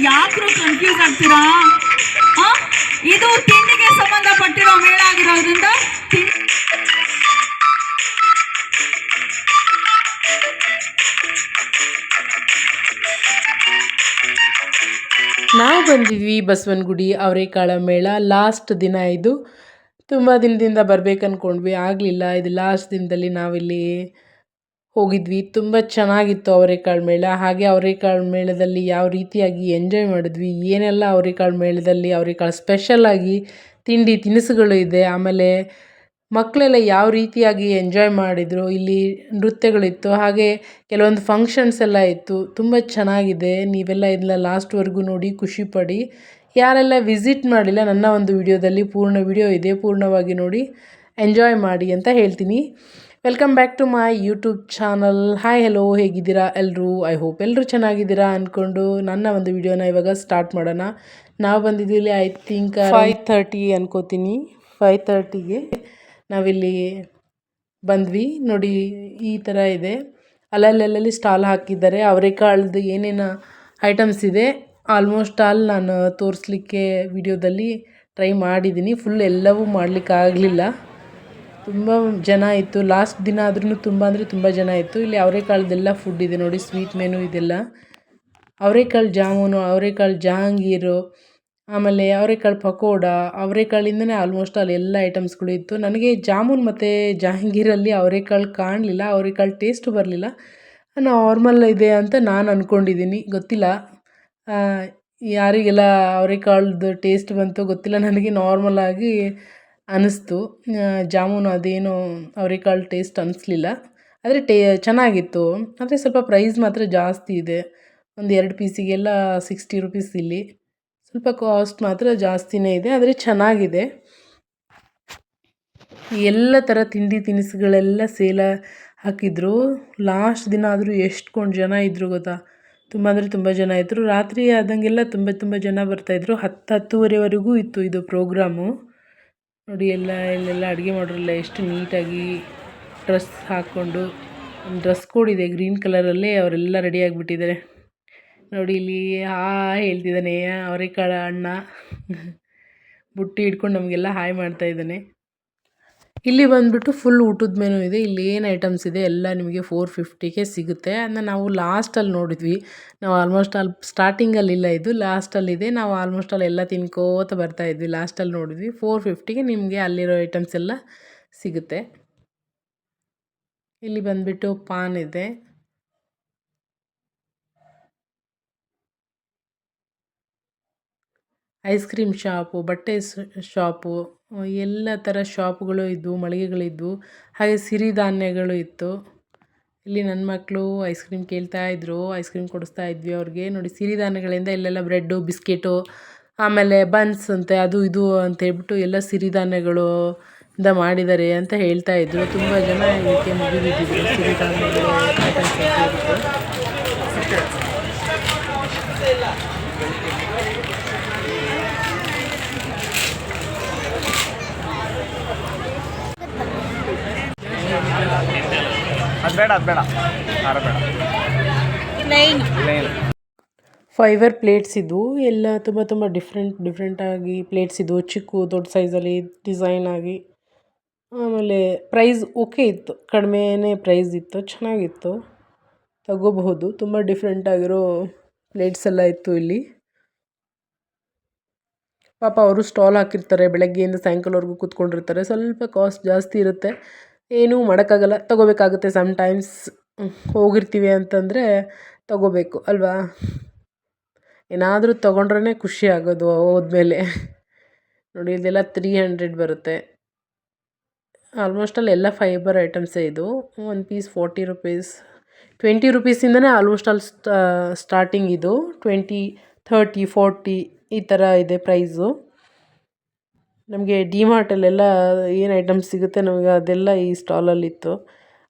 ಯಾಕ್ರು confuse ಆಗ್ತೀರಾ? ಇದು ತಿಂಡಿಗೆ ಸಂಬಂಧಪಟ್ಟಿರೋ ಮೇಳ ಆಗಿರೋದ್ರಿಂದ ನಾವು ಬಂದಿದ್ವಿ ಬಸವನಗುಡಿ ಅವರೇಕಾಳ ಮೇಳ ಲಾಸ್ಟ್ ದಿನ ಇದು. ತುಂಬ ದಿನದಿಂದ ಬರಬೇಕು ಅಂದ್ಕೊಂಡ್ವಿ, ಆಗಲಿಲ್ಲ. ಇದು ಲಾಸ್ಟ್ ದಿನದಲ್ಲಿ ನಾವಿಲ್ಲಿ ಹೋಗಿದ್ವಿ. ತುಂಬ ಚೆನ್ನಾಗಿತ್ತು ಅವರೇಕಾಳು ಮೇಳ. ಹಾಗೆ ಅವರೇಕಾಳು ಮೇಳದಲ್ಲಿ ಯಾವ ರೀತಿಯಾಗಿ ಎಂಜಾಯ್ ಮಾಡಿದ್ವಿ, ಏನೆಲ್ಲ ಅವರೇಕಾಳು ಮೇಳದಲ್ಲಿ ಅವರೇಕಾಳು ಸ್ಪೆಷಲಾಗಿ ತಿಂಡಿ ತಿನಿಸುಗಳು ಇದೆ. ಆಮೇಲೆ ಮಕ್ಕಳೆಲ್ಲ ಯಾವ ರೀತಿಯಾಗಿ ಎಂಜಾಯ್ ಮಾಡಿದರು. ಇಲ್ಲಿ ನೃತ್ಯಗಳಿತ್ತು, ಹಾಗೆ ಕೆಲವೊಂದು ಫಂಕ್ಷನ್ಸ್ ಎಲ್ಲ ಇತ್ತು. ತುಂಬ ಚೆನ್ನಾಗಿದೆ. ನೀವೆಲ್ಲ ಇದನ್ನ ಲಾಸ್ಟ್ವರೆಗೂ ನೋಡಿ ಖುಷಿಪಡಿ. ಯಾರೆಲ್ಲ ವಿಸಿಟ್ ಮಾಡಿಲ್ಲ, ನನ್ನ ಒಂದು ವಿಡಿಯೋದಲ್ಲಿ ಪೂರ್ಣ ವಿಡಿಯೋ ಇದೆ, ಪೂರ್ಣವಾಗಿ ನೋಡಿ ಎಂಜಾಯ್ ಮಾಡಿ ಅಂತ ಹೇಳ್ತೀನಿ. Welcome back to my YouTube channel. Hi hello, ಹೇಗಿದ್ದೀರಾ ಎಲ್ಲರೂ? ಐ ಹೋಪ್ ಎಲ್ಲರೂ ಚೆನ್ನಾಗಿದ್ದೀರಾ ಅಂದ್ಕೊಂಡು ನನ್ನ ಒಂದು ವಿಡಿಯೋನ ಇವಾಗ ಸ್ಟಾರ್ಟ್ ಮಾಡೋಣ. ನಾವು ಬಂದಿದ್ದೀವಿ ಐ ಥಿಂಕ್ 5:30 ಅನ್ಕೋತೀನಿ. 5:30ಗೆ ನಾವಿಲ್ಲಿ ಬಂದ್ವಿ. ನೋಡಿ ಈ ಥರ ಇದೆ, ಅಲ್ಲಲ್ಲಿ ಸ್ಟಾಲ್ ಹಾಕಿದ್ದಾರೆ. ಅವರೇಕಾಳ್ದು ಏನೇನು ಐಟಮ್ಸ್ ಇದೆ ಆಲ್ಮೋಸ್ಟ್ ಆಲ್ ನಾನು ತೋರಿಸ್ಲಿಕ್ಕೆ ವಿಡಿಯೋದಲ್ಲಿ ಟ್ರೈ ಮಾಡಿದ್ದೀನಿ. ಫುಲ್ ಎಲ್ಲವೂ ಮಾಡಲಿಕ್ಕಾಗಲಿಲ್ಲ, ತುಂಬ ಜನ ಇತ್ತು. ಲಾಸ್ಟ್ ದಿನ ಆದ್ರೂ ತುಂಬ ಅಂದರೆ ತುಂಬ ಜನ ಇತ್ತು. ಇಲ್ಲಿ ಅವರೇಕಾಳ್ದೆಲ್ಲ ಫುಡ್ ಇದೆ ನೋಡಿ, ಸ್ವೀಟ್ ಮೆನು ಇದೆಲ್ಲ. ಅವರೇಕಾಳು ಜಾಮೂನು, ಅವರೇಕಾಳು ಜಹಾಂಗೀರು, ಆಮೇಲೆ ಅವರೇಕಾಳು ಪಕೋಡ, ಅವರೇಕಾಳಿಂದನೇ ಆಲ್ಮೋಸ್ಟ್ ಅಲ್ಲಿ ಎಲ್ಲ ಐಟಮ್ಸ್ಗಳು ಇತ್ತು. ನನಗೆ ಜಾಮೂನ್ ಮತ್ತು ಜಹಾಂಗೀರಲ್ಲಿ ಅವರೇಕಾಳು ಕಾಣಲಿಲ್ಲ, ಅವರೇಕಾಳು ಟೇಸ್ಟ್ ಬರಲಿಲ್ಲ. ನಾರ್ಮಲ್ ಇದೆ ಅಂತ ನಾನು ಅಂದ್ಕೊಂಡಿದ್ದೀನಿ, ಗೊತ್ತಿಲ್ಲ ಯಾರಿಗೆಲ್ಲ ಅವರೇಕಾಳ್ದು ಟೇಸ್ಟ್ ಬಂತು ಗೊತ್ತಿಲ್ಲ. ನನಗೆ ನಾರ್ಮಲಾಗಿ ಅನ್ನಿಸ್ತು. ಜಾಮೂನು ಅದೇನೋ ಅವರೇಕಾಳು ಟೇಸ್ಟ್ ಅನ್ನಿಸ್ಲಿಲ್ಲ, ಆದರೆ ಚೆನ್ನಾಗಿತ್ತು. ಆದರೆ ಸ್ವಲ್ಪ ಪ್ರೈಸ್ ಮಾತ್ರ ಜಾಸ್ತಿ ಇದೆ. ಒಂದು 2 ಪೀಸಿಗೆಲ್ಲ 60 ರುಪೀಸ್. ಇಲ್ಲಿ ಸ್ವಲ್ಪ ಕಾಸ್ಟ್ ಮಾತ್ರ ಜಾಸ್ತಿನೇ ಇದೆ, ಆದರೆ ಚೆನ್ನಾಗಿದೆ. ಎಲ್ಲ ಥರ ತಿಂಡಿ ತಿನಿಸುಗಳೆಲ್ಲ ಸೇಲ ಹಾಕಿದ್ರು. ಲಾಸ್ಟ್ ದಿನ ಆದರೂ ಎಷ್ಟು ಜನ ಇದ್ದರು ಗೊತ್ತಾ, ತುಂಬ ಅಂದರೆ ತುಂಬ ಜನ ಇದ್ದರು. ರಾತ್ರಿ ಆದಂಗೆಲ್ಲ ತುಂಬ ಜನ ಬರ್ತಾಯಿದ್ರು. 10-10:30ವರೆಗೂ ಇತ್ತು ಇದು ಪ್ರೋಗ್ರಾಮು. ನೋಡಿ ಇಲ್ಲೆಲ್ಲ ಅಡುಗೆ ಮಾಡೋರೆಲ್ಲ ಎಷ್ಟು ನೀಟಾಗಿ ಡ್ರೆಸ್ ಹಾಕ್ಕೊಂಡು, ಡ್ರೆಸ್ ಕೋಡ್ ಇದೆ ಗ್ರೀನ್ ಕಲರಲ್ಲೇ ಅವರೆಲ್ಲ ರೆಡಿ ಆಗಿಬಿಟ್ಟಿದ್ದಾರೆ. ನೋಡಿ ಇಲ್ಲಿ ಹಾಯ್ ಹೇಳ್ತಿದ್ದಾನೆ ಅವರೇಕಾಳು ಅಣ್ಣ, ಬುಟ್ಟಿ ಹಿಡ್ಕೊಂಡು ನಮಗೆಲ್ಲ ಹಾಯ್ ಮಾಡ್ತಾಯಿದ್ದಾನೆ. ಇಲ್ಲಿ ಬಂದುಬಿಟ್ಟು ಫುಲ್ ಊಟದ ಮೆನು ಇದೆ. ಇಲ್ಲಿ ಏನು ಐಟಮ್ಸ್ ಇದೆ ಎಲ್ಲ ನಿಮಗೆ 450ಗೆ ಸಿಗುತ್ತೆ. ಅದನ್ನ ನಾವು ಲಾಸ್ಟಲ್ಲಿ ನೋಡಿದ್ವಿ. ನಾವು ಆಲ್ಮೋಸ್ಟ್ ಅಲ್ಲಿ ಸ್ಟಾರ್ಟಿಂಗಲ್ಲಿಲ್ಲ, ಇದು ಲಾಸ್ಟಲ್ಲಿದೆ. ನಾವು ಆಲ್ಮೋಸ್ಟ್ ಅಲ್ಲಿ ಎಲ್ಲ ತಿನ್ಕೋತ ಬರ್ತಾಯಿದ್ವಿ. ಲಾಸ್ಟಲ್ಲಿ ನೋಡಿದ್ವಿ. 450ಗೆ ನಿಮಗೆ ಅಲ್ಲಿರೋ ಐಟಮ್ಸ್ ಎಲ್ಲ ಸಿಗುತ್ತೆ. ಇಲ್ಲಿ ಬಂದುಬಿಟ್ಟು ಪಾನ್ ಇದೆ, ಐಸ್ ಕ್ರೀಮ್ ಶಾಪು, ಬಟ್ಟೆ ಶಾಪು, ಎಲ್ಲ ಥರ ಶಾಪ್ಗಳು ಇದ್ದವು, ಮಳಿಗೆಗಳಿದ್ವು. ಹಾಗೆ ಸಿರಿಧಾನ್ಯಗಳು ಇತ್ತು. ಇಲ್ಲಿ ನನ್ನ ಮಕ್ಕಳು ಐಸ್ ಕ್ರೀಮ್ ಕೇಳ್ತಾಯಿದ್ರು, ಐಸ್ ಕ್ರೀಮ್ ಕೊಡಿಸ್ತಾ ಇದ್ವಿ ಅವ್ರಿಗೆ. ನೋಡಿ ಸಿರಿಧಾನ್ಯಗಳಿಂದ ಇಲ್ಲೆಲ್ಲ ಬ್ರೆಡ್ಡು, ಬಿಸ್ಕೆಟು, ಆಮೇಲೆ ಬನ್ಸ್ ಅಂತೆ, ಅದು ಇದು ಅಂತ ಹೇಳ್ಬಿಟ್ಟು ಎಲ್ಲ ಸಿರಿಧಾನ್ಯಗಳು ಇಂದ ಮಾಡಿದ್ದಾರೆ ಅಂತ ಹೇಳ್ತಾಯಿದ್ರು. ತುಂಬ ಜನ ಇದಕ್ಕೆ ಮುಗಿದಿದ್ದರು ಸಿರಿಧಾನ್ಯಗಳು ಐಟಮ್ಸ್ ಅಂತ ಹೇಳ್ಬಿಟ್ಟು. ಫೈಬರ್ ಪ್ಲೇಟ್ಸ್ ಇದ್ವು ಎಲ್ಲ, ತುಂಬ ಡಿಫ್ರೆಂಟಾಗಿ ಪ್ಲೇಟ್ಸ್ ಇದ್ವು. ಚಿಕ್ಕ ದೊಡ್ಡ ಸೈಜಲ್ಲಿ ಡಿಸೈನ್ ಆಗಿ. ಆಮೇಲೆ ಪ್ರೈಸ್ ಓಕೆ ಇತ್ತು, ಕಡಿಮೆನೇ ಪ್ರೈಸ್ ಇತ್ತು, ಚೆನ್ನಾಗಿತ್ತು, ತಗೋಬಹುದು. ತುಂಬ ಡಿಫ್ರೆಂಟಾಗಿರೋ ಪ್ಲೇಟ್ಸ್ ಎಲ್ಲ ಇತ್ತು ಇಲ್ಲಿ. ಪಾಪ ಅವರು ಸ್ಟಾಲ್ ಹಾಕಿರ್ತಾರೆ, ಬೆಳಗ್ಗೆಯಿಂದ ಸಾಯಂಕಾಲವರೆಗೂ ಕೂತ್ಕೊಂಡಿರ್ತಾರೆ. ಸ್ವಲ್ಪ ಕಾಸ್ಟ್ ಜಾಸ್ತಿ ಇರುತ್ತೆ, ಏನೂ ಮಾಡೋಕ್ಕಾಗಲ್ಲ, ತೊಗೋಬೇಕಾಗುತ್ತೆ. ಸಮ್ಟೈಮ್ಸ್ ಹೋಗಿರ್ತೀವಿ ಅಂತಂದರೆ ತೊಗೋಬೇಕು ಅಲ್ವಾ. ಏನಾದರೂ ತೊಗೊಂಡ್ರೇ ಖುಷಿ ಆಗೋದು ಹೋದ್ಮೇಲೆ. ನೋಡಿ ಇದೆಲ್ಲ 300 ಬರುತ್ತೆ. ಆಲ್ಮೋಸ್ಟ್ ಅಲ್ಲಿ ಎಲ್ಲ ಫೈಬರ್ ಐಟಮ್ಸೇ ಇದು. 1 ಪೀಸ್ 40 ರುಪೀಸ್, 20 ರುಪೀಸಿಂದನೇ ಆಲ್ಮೋಸ್ಟ್ ಅಲ್ಲಿ ಸ್ಟಾರ್ಟಿಂಗ್. ಇದು 20, 30, 40 ಈ ಥರ ಇದೆ ಪ್ರೈಸು. ನಮಗೆ ಡಿಮಾರ್ಟಲ್ಲೆಲ್ಲ ಏನು ಐಟಮ್ಸ್ ಸಿಗುತ್ತೆ ನಮಗೆ ಅದೆಲ್ಲ ಈ ಸ್ಟಾಲಲ್ಲಿತ್ತು.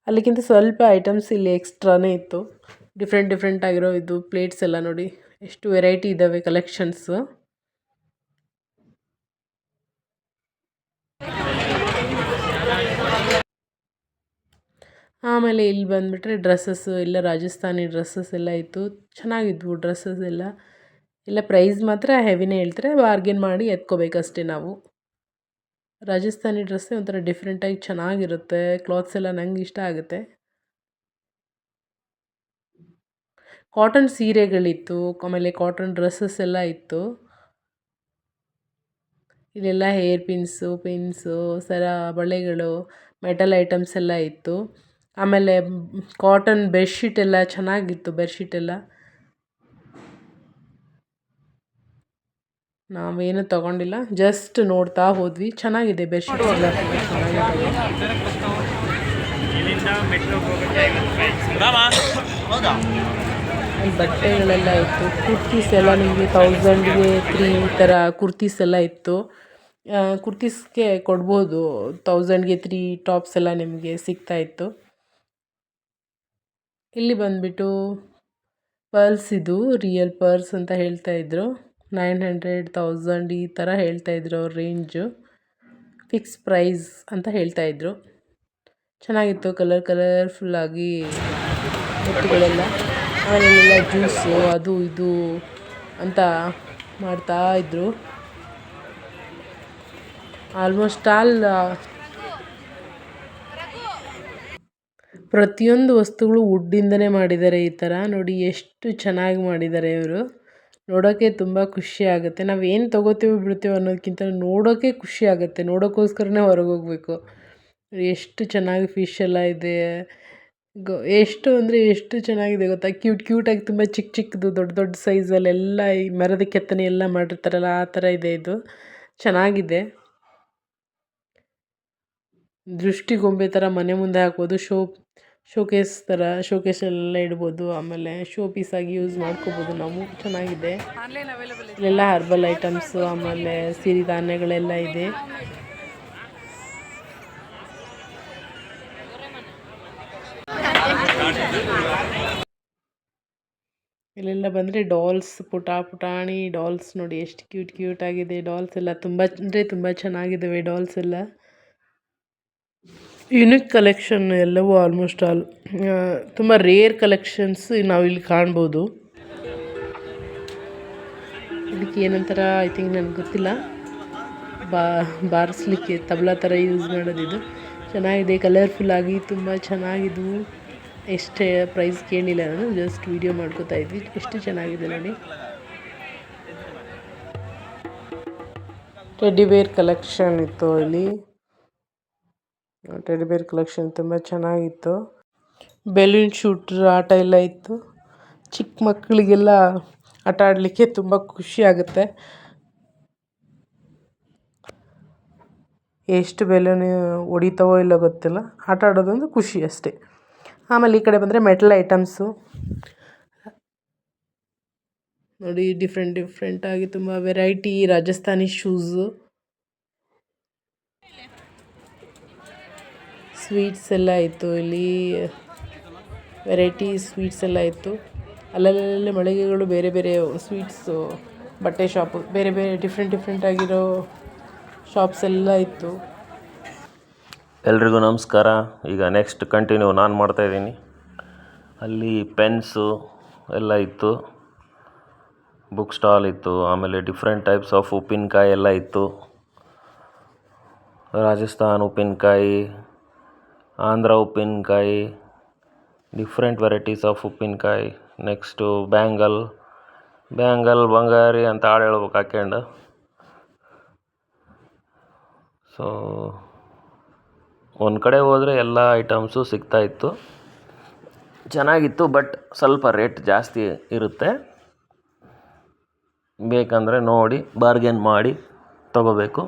ಅಲ್ಲಿಗಿಂತ ಸ್ವಲ್ಪ ಐಟಮ್ಸ್ ಇಲ್ಲಿ ಎಕ್ಸ್ಟ್ರಾನೇ ಇತ್ತು. ಡಿಫ್ರೆಂಟ್ ಆಗಿರೋ ಇದು ಪ್ಲೇಟ್ಸ್ ಎಲ್ಲ ನೋಡಿ, ಎಷ್ಟು ವೆರೈಟಿ ಇದ್ದಾವೆ ಕಲೆಕ್ಷನ್ಸು. ಆಮೇಲೆ ಇಲ್ಲಿ ಬಂದುಬಿಟ್ರೆ ಡ್ರೆಸ್ಸಸ್ಸು, ಎಲ್ಲ ರಾಜಸ್ಥಾನಿ ಡ್ರೆಸ್ಸಸ್ ಎಲ್ಲ ಇತ್ತು. ಚೆನ್ನಾಗಿದ್ವು ಡ್ರೆಸ್ಸಸ್ ಎಲ್ಲ. ಇಲ್ಲ ಪ್ರೈಸ್ ಮಾತ್ರ ಹೆವಿನೇ ಹೇಳ್ತಾರೆ, ಬಾರ್ಗೇನ್ ಮಾಡಿ ಎತ್ಕೋಬೇಕಷ್ಟೇ ನಾವು. ರಾಜಸ್ಥಾನಿ ಡ್ರೆಸ್ಸೇ ಒಂಥರ ಡಿಫ್ರೆಂಟಾಗಿ ಚೆನ್ನಾಗಿರುತ್ತೆ, ಕ್ಲಾತ್ಸ್ ಎಲ್ಲ ನಂಗೆ ಇಷ್ಟ ಆಗುತ್ತೆ. ಕಾಟನ್ ಸೀರೆಗಳಿತ್ತು, ಆಮೇಲೆ ಕಾಟನ್ ಡ್ರೆಸ್ಸಸ್ ಎಲ್ಲ ಇತ್ತು. ಇಲ್ಲೆಲ್ಲ ಹೇರ್ ಪಿನ್ಸು, ಸರ, ಬಳೆಗಳು, ಮೆಟಲ್ ಐಟಮ್ಸ್ ಎಲ್ಲ ಇತ್ತು. ಆಮೇಲೆ ಕಾಟನ್ ಬೆಡ್ಶೀಟ್ ಎಲ್ಲ ಚೆನ್ನಾಗಿತ್ತು, ಬೆಡ್ಶೀಟ್ ಎಲ್ಲ. ನಾವೇನು ತಗೊಂಡಿಲ್ಲ, ಜಸ್ಟ್ ನೋಡ್ತಾ ಹೋದ್ವಿ. ಚೆನ್ನಾಗಿದೆ ಬೆಡ್ಶೀಟ್ಸ್ ಎಲ್ಲ, ತುಂಬ ಚೆನ್ನಾಗಿದ್ದಾವೆ. ಅಲ್ಲಿ ಬಟ್ಟೆಗಳೆಲ್ಲ ಇತ್ತು, ಕುರ್ತೀಸ್ ಎಲ್ಲ ನಿಮಗೆ 1000ಗೆ 3 ಈ ಥರ ಕುರ್ತೀಸ್ ಎಲ್ಲ ಇತ್ತು. ಕುರ್ತೀಸ್ಗೆ ಕೊಡ್ಬೋದು, 1000ಗೆ 3 ಟಾಪ್ಸ್ ಎಲ್ಲ ನಿಮಗೆ ಸಿಗ್ತಾಯಿತ್ತು. ಇಲ್ಲಿ ಬಂದುಬಿಟ್ಟು ಪರ್ಲ್ಸ್, ಇದು ರಿಯಲ್ ಪರ್ಲ್ಸ್ ಅಂತ ಹೇಳ್ತಾಯಿದ್ರು. 900, 1000 ಈ ಥರ ಹೇಳ್ತಾಯಿದ್ರು ಅವ್ರ ರೇಂಜು. ಫಿಕ್ಸ್ ಪ್ರೈಸ್ ಅಂತ ಹೇಳ್ತಾಯಿದ್ರು. ಚೆನ್ನಾಗಿತ್ತು, ಕಲರ್ಫುಲ್ಲಾಗಿ ಮುತ್ತುಗಳೆಲ್ಲ. ಆಮೇಲೆ ಇಲ್ಲೆಲ್ಲ ಜ್ಯೂಸು ಅದು ಇದು ಅಂತ ಮಾಡ್ತಾಯಿದ್ರು. ಆಲ್ಮೋಸ್ಟ್ ಆಲ್ ಪ್ರತಿಯೊಂದು ವಸ್ತುಗಳು ವುಡ್ಡಿಂದನೇ ಮಾಡಿದ್ದಾರೆ. ಈ ಥರ ನೋಡಿ ಎಷ್ಟು ಚೆನ್ನಾಗಿ ಮಾಡಿದ್ದಾರೆ ಇವರು. ನೋಡೋಕ್ಕೆ ತುಂಬ ಖುಷಿ ಆಗುತ್ತೆ. ನಾವು ಏನು ತೊಗೋತೀವಿ ಬಿಡ್ತೀವಿ ಅನ್ನೋದಕ್ಕಿಂತ ನೋಡೋಕ್ಕೆ ಖುಷಿ ಆಗುತ್ತೆ, ನೋಡೋಕ್ಕೋಸ್ಕರನೇ ಹೊರಗೆ ಹೋಗಬೇಕು. ಎಷ್ಟು ಚೆನ್ನಾಗಿ ಫಿಶ್ ಎಲ್ಲ ಇದೆ, ಎಷ್ಟು ಅಂದರೆ ಎಷ್ಟು ಚೆನ್ನಾಗಿದೆ ಗೊತ್ತಾ. ಕ್ಯೂಟಾಗಿ ತುಂಬ ಚಿಕ್ಕದು, ದೊಡ್ಡ ಸೈಜಲ್ಲೆಲ್ಲ ಈ ಮರದ ಕೆತ್ತನೆ ಎಲ್ಲ ಮಾಡಿರ್ತಾರಲ್ಲ, ಆ ಥರ ಇದೆ ಇದು. ಚೆನ್ನಾಗಿದೆ. ದೃಷ್ಟಿಗೊಂಬೆ ಥರ ಮನೆ ಮುಂದೆ ಹಾಕ್ಬೋದು, ಶೋಕೇಸಲ್ಲೆಲ್ಲ ಇಡ್ಬೋದು. ಆಮೇಲೆ ಶೋ ಪೀಸಾಗಿ ಯೂಸ್ ಮಾಡ್ಕೋಬೋದು ನಾವು. ಚೆನ್ನಾಗಿದೆ. ಇಲ್ಲೆಲ್ಲ ಹರ್ಬಲ್ ಐಟಮ್ಸು, ಆಮೇಲೆ ಸಿರಿಧಾನ್ಯಗಳೆಲ್ಲ ಇದೆ. ಇಲ್ಲೆಲ್ಲ ಬಂದರೆ ಡಾಲ್ಸ್, ಪುಟಾಣಿ ಡಾಲ್ಸ್ ನೋಡಿ ಎಷ್ಟು ಕ್ಯೂಟ್ ಆಗಿದೆ. ಡಾಲ್ಸ್ ಎಲ್ಲ ತುಂಬ ಅಂದರೆ ತುಂಬ ಚೆನ್ನಾಗಿದ್ದಾವೆ ಡಾಲ್ಸ್ ಎಲ್ಲ. ಯುನಿಕ್ ಕಲೆಕ್ಷನ್ ಎಲ್ಲವೂ ಆಲ್ಮೋಸ್ಟ್ ಆಲ್. ತುಂಬ ರೇರ್ ಕಲೆಕ್ಷನ್ಸ್ ನಾವಿಲ್ಲಿ ಕಾಣ್ಬೋದು. ಇದಕ್ಕೆ ಏನಂತಾರ ಐ ಥಿಂಕ್ ನನಗೆ ಗೊತ್ತಿಲ್ಲ. ಬಾರಿಸ್ಲಿಕ್ಕೆ ತಬಲಾ ಥರ ಯೂಸ್ ಮಾಡೋದಿದು. ಚೆನ್ನಾಗಿದೆ, ಕಲರ್ಫುಲ್ಲಾಗಿ ತುಂಬ ಚೆನ್ನಾಗಿದ್ವು. ಎಷ್ಟೇ ಪ್ರೈಸ್ ಕೇಳಿಲ್ಲ ನಾನು, ಜಸ್ಟ್ ವಿಡಿಯೋ ಮಾಡ್ಕೋತಾ ಇದ್ವಿ. ಎಷ್ಟು ಚೆನ್ನಾಗಿದೆ ನೋಡಿ. ಟೆಡ್ಡಿಬೇರ್ ಕಲೆಕ್ಷನ್ ಇತ್ತು ಇಲ್ಲಿ. ಟೆಡ್ಡಿಬೇರ್ ಕಲೆಕ್ಷನ್ ತುಂಬ ಚೆನ್ನಾಗಿತ್ತು. ಬೆಲೂನ್ ಶೂಟ್ರ್ ಆಟ ಎಲ್ಲ ಇತ್ತು. ಚಿಕ್ಕ ಮಕ್ಕಳಿಗೆಲ್ಲ ಆಟ ಆಡಲಿಕ್ಕೆ ತುಂಬ ಖುಷಿ ಆಗುತ್ತೆ. ಎಷ್ಟು ಬೆಲೂನ್ ಹೊಡಿತಾವೋ ಇಲ್ಲ ಗೊತ್ತಿಲ್ಲ, ಆಟ ಆಡೋದೊಂದು ಖುಷಿ ಅಷ್ಟೇ. ಆಮೇಲೆ ಈ ಕಡೆ ಬಂದರೆ ಮೆಟಲ್ ಐಟಮ್ಸು ನೋಡಿ, ಡಿಫ್ರೆಂಟಾಗಿ ತುಂಬ ವೆರೈಟಿ ರಾಜಸ್ಥಾನಿ ಶೂಸು, ಸ್ವೀಟ್ಸ್ ಎಲ್ಲ ಇತ್ತು ಇಲ್ಲಿ. ವೆರೈಟಿ ಸ್ವೀಟ್ಸ್ ಎಲ್ಲ ಇತ್ತು. ಅಲ್ಲಲ್ಲೇ ಮಳಿಗೆಗಳು, ಬೇರೆ ಸ್ವೀಟ್ಸು, ಬಟ್ಟೆ ಶಾಪು, ಬೇರೆ ಡಿಫ್ರೆಂಟ್ ಆಗಿರೋ ಶಾಪ್ಸ್ ಎಲ್ಲ ಇತ್ತು. ಎಲ್ರಿಗೂ ನಮಸ್ಕಾರ. ಈಗ ನೆಕ್ಸ್ಟ್ ಕಂಟಿನ್ಯೂ ನಾನು ಮಾಡ್ತಾಯಿದ್ದೀನಿ. ಅಲ್ಲಿ ಪೆನ್ಸು ಎಲ್ಲ ಇತ್ತು, ಬುಕ್ ಸ್ಟಾಲ್ ಇತ್ತು. ಆಮೇಲೆ ಡಿಫ್ರೆಂಟ್ ಟೈಪ್ಸ್ ಆಫ್ ಉಪ್ಪಿನಕಾಯಿ ಎಲ್ಲ ಇತ್ತು. ರಾಜಸ್ಥಾನ್ ಉಪ್ಪಿನಕಾಯಿ, ಆಂಧ್ರ ಉಪ್ಪಿನಕಾಯಿ, ಡಿಫ್ರೆಂಟ್ ವೆರೈಟೀಸ್ ಆಫ್ ಉಪ್ಪಿನಕಾಯಿ. ನೆಕ್ಸ್ಟು ಬ್ಯಾಂಗಲ್ ಬಂಗಾರಿ ಅಂತ ಹಾಡು ಹೇಳ್ಬೇಕು ಹಾಕ್ಯಂಡು. ಸೊ ಒಂದು ಕಡೆ ಹೋದರೆ ಎಲ್ಲ ಐಟಮ್ಸು ಸಿಗ್ತಾಯಿತ್ತು. ಚೆನ್ನಾಗಿತ್ತು, ಬಟ್ ಸ್ವಲ್ಪ ರೇಟ್ ಜಾಸ್ತಿ ಇರುತ್ತೆ. ಬೇಕಂದರೆ ನೋಡಿ ಬಾರ್ಗೇನ್ ಮಾಡಿ ತಗೋಬೇಕು.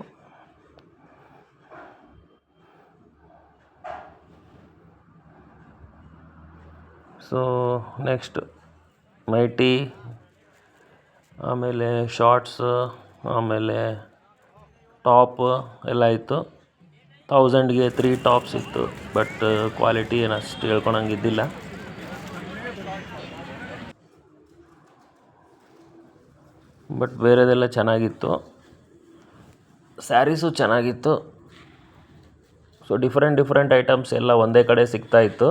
ಸೊ ನೆಕ್ಸ್ಟ್ ನೈಟಿ, ಆಮೇಲೆ ಶಾರ್ಟ್ಸ್, ಆಮೇಲೆ ಟಾಪ್ ಎಲ್ಲ ಇತ್ತು. 1000ಗೆ 3 ಟಾಪ್ಸ್ ಇತ್ತು, ಬಟ್ ಕ್ವಾಲಿಟಿ ಏನು ಅಷ್ಟು ಹೇಳ್ಕೊಳಂಗಿದ್ದಿಲ್ಲ. ಬಟ್ ಬೇರೆದೆಲ್ಲ ಚೆನ್ನಾಗಿತ್ತು. ಸ್ಯಾರೀಸು ಚೆನ್ನಾಗಿತ್ತು. ಸೊ ಡಿಫ್ರೆಂಟ್ ಐಟಮ್ಸ್ ಎಲ್ಲ ಒಂದೇ ಕಡೆ ಸಿಗ್ತಾಯಿತ್ತು.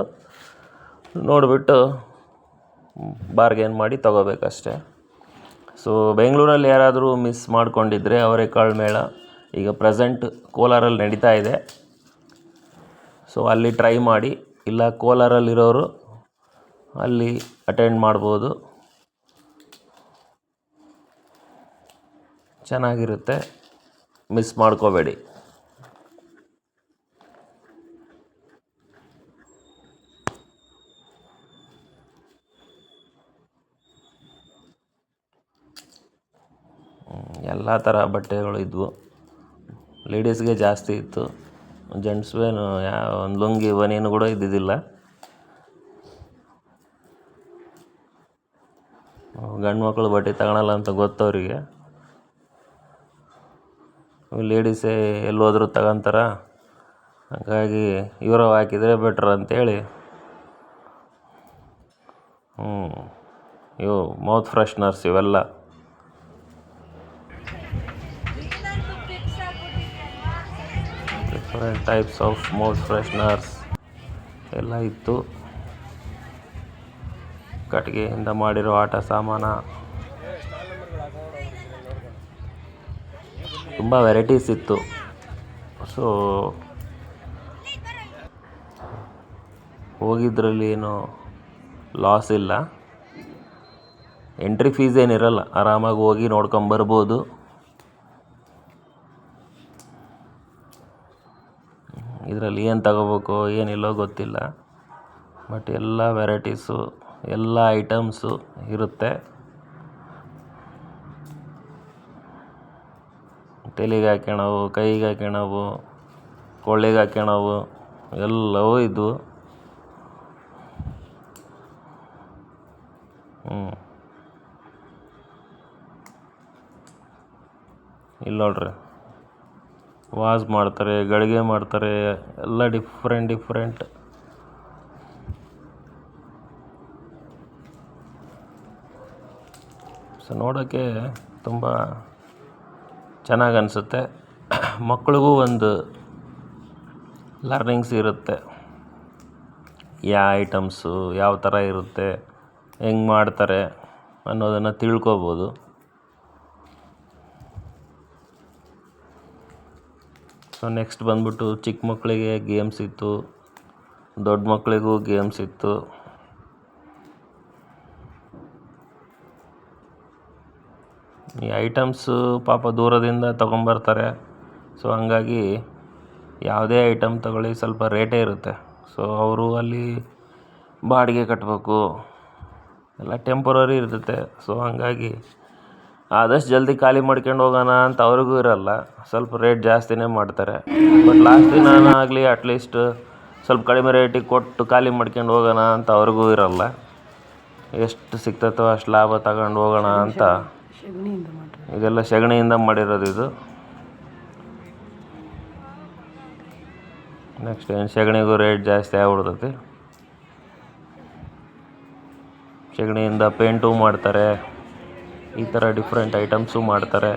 ನೋಡಿಬಿಟ್ಟು ಬಾರ್ಗೇನ್ ಮಾಡಿ ತಗೋಬೇಕಷ್ಟೆ. ಸೊ ಬೆಂಗಳೂರಲ್ಲಿ ಯಾರಾದರೂ ಮಿಸ್ ಮಾಡ್ಕೊಂಡಿದ್ರೆ ಅವರೆಕಾಳು ಮೇಳ ಈಗ ಪ್ರೆಸೆಂಟ್ ಕೋಲಾರಲ್ಲಿ ನಡೀತಾ ಇದೆ. ಸೊ ಅಲ್ಲಿ ಟ್ರೈ ಮಾಡಿ, ಇಲ್ಲ ಕೋಲಾರಲ್ಲಿರೋರು ಅಲ್ಲಿ ಅಟೆಂಡ್ ಮಾಡ್ಬೋದು. ಚೆನ್ನಾಗಿರುತ್ತೆ, ಮಿಸ್ ಮಾಡ್ಕೋಬೇಡಿ. ಎಲ್ಲ ಥರ ಬಟ್ಟೆಗಳು ಇದ್ವು. ಲೇಡೀಸ್ಗೆ ಜಾಸ್ತಿ ಇತ್ತು, ಜೆಂಟ್ಸ್ವೇನು ಒಂದು ಲುಂಗಿ ಬನಿಯನು ಕೂಡ ಇದ್ದಿದ್ದಿಲ್ಲ. ಗಂಡು ಮಕ್ಕಳು ಬಟ್ಟೆ ತಗೊಳಲ್ಲ ಅಂತ ಗೊತ್ತವರಿಗೆ. ಲೇಡೀಸೇ ಎಲ್ಲೋದ್ರೂ ತಗೊಂತಾರ, ಹಾಗಾಗಿ ಇವರು ಹಾಕಿದರೆ ಬೆಟ್ರ್ ಅಂತೇಳಿ ಇವು ಮೌತ್ ಫ್ರೆಶ್ನರ್ಸ್ ಇವೆಲ್ಲ. Different types of mouth fresheners ಎಲ್ಲ ಇತ್ತು. ಕಟ್ಟಿಗೆಯಿಂದ ಮಾಡಿರೋ ಆಟ ಸಾಮಾನ, ತುಂಬ ವೆರೈಟೀಸ್ ಇತ್ತು. ಸೊ ಹೋಗಿದ್ರಲ್ಲಿ ಏನು ಲಾಸ್ ಇಲ್ಲ. ಎಂಟ್ರಿ ಫೀಸ್ ಏನಿರಲ್ಲ, ಆರಾಮಾಗಿ ಹೋಗಿ ನೋಡ್ಕೊಂಬರ್ಬೋದು. ಇದರಲ್ಲಿ ಏನು ತಗೋಬೇಕು ಏನಿಲ್ಲೋ ಗೊತ್ತಿಲ್ಲ, ಬಟ್ ಎಲ್ಲ ವೆರೈಟೀಸು, ಎಲ್ಲ ಐಟಮ್ಸು ಇರುತ್ತೆ. ತಲೆಗೆ ಹಾಕ್ಯಣವು, ಕೈಗೆ ಹಾಕ್ಯಣವು, ಕೊಳ್ಳೆಗೆ ಹಾಕ್ಯಣವು ಎಲ್ಲವೂ ಇದ್ವು. ಇಲ್ಲಿ ನೋಡ್ರಿ, ವಾಸ್ ಮಾಡ್ತಾರೆ, ಗಡಿಗೆ ಮಾಡ್ತಾರೆ, ಎಲ್ಲ ಡಿಫ್ರೆಂಟ್. ಸೊ ನೋಡೋಕ್ಕೆ ತುಂಬ ಚೆನ್ನಾಗಿ ಅನಿಸುತ್ತೆ. ಮಕ್ಳಿಗೂ ಒಂದು ಲರ್ನಿಂಗ್ಸ್ ಇರುತ್ತೆ, ಯಾವ ಐಟಮ್ಸು ಯಾವ ಥರ ಇರುತ್ತೆ, ಹೆಂಗೆ ಮಾಡ್ತಾರೆ ಅನ್ನೋದನ್ನು ತಿಳ್ಕೊಬೋದು. ಸೊ ನೆಕ್ಸ್ಟ್ ಬಂದ್ಬಿಟ್ಟು ಚಿಕ್ಕ ಮಕ್ಕಳಿಗೆ ಗೇಮ್ಸ್ ಇತ್ತು, ದೊಡ್ಡ ಮಕ್ಕಳಿಗೂ ಗೇಮ್ಸ್ ಇತ್ತು. ಈ ಐಟಮ್ಸು ಪಾಪ ದೂರದಿಂದ ತೊಗೊಂಬರ್ತಾರೆ. ಸೊ ಹಂಗಾಗಿ ಯಾವುದೇ ಐಟಮ್ ತಗೊಳ್ಳಿ ಸ್ವಲ್ಪ ರೇಟೇ ಇರುತ್ತೆ. ಸೊ ಅವರು ಅಲ್ಲಿ ಬಾಡಿಗೆ ಕಟ್ಟಬೇಕು, ಎಲ್ಲ ಟೆಂಪರರಿ ಇರ್ತೈತೆ. ಸೊ ಹಂಗಾಗಿ ಆದಷ್ಟು ಜಲ್ದಿ ಖಾಲಿ ಮಾಡ್ಕೊಂಡು ಹೋಗೋಣ ಅಂತ ಅವ್ರಿಗೂ ಇರಲ್ಲ, ಸ್ವಲ್ಪ ರೇಟ್ ಜಾಸ್ತಿನೇ ಮಾಡ್ತಾರೆ. ಬಟ್ ಲಾಸ್ಟ್ ದಿನ ಆಗಲಿ ಅಟ್ಲೀಸ್ಟ್ ಸ್ವಲ್ಪ ಕಡಿಮೆ ರೇಟಿಗೆ ಕೊಟ್ಟು ಖಾಲಿ ಮಾಡ್ಕೊಂಡು ಹೋಗೋಣ ಅಂತ ಅವ್ರಿಗೂ ಇರಲ್ಲ. ಎಷ್ಟು ಸಿಗ್ತೈತೋ ಅಷ್ಟು ಲಾಭ ತಗೊಂಡು ಹೋಗೋಣ ಅಂತ. ಇದೆಲ್ಲ ಸಗಣಿಯಿಂದ ಮಾಡಿರೋದು ಇದು. ನೆಕ್ಸ್ಟ್ ಏನು ಸಗಣಿಗೂ ರೇಟ್ ಜಾಸ್ತಿ ಆಗ್ಬಿಡ್ತೈತಿ. ಸಗಣಿಯಿಂದ ಪೇಂಟು ಮಾಡ್ತಾರೆ, ಈ ಥರ ಡಿಫ್ರೆಂಟ್ ಐಟಮ್ಸು ಮಾಡ್ತಾರೆ.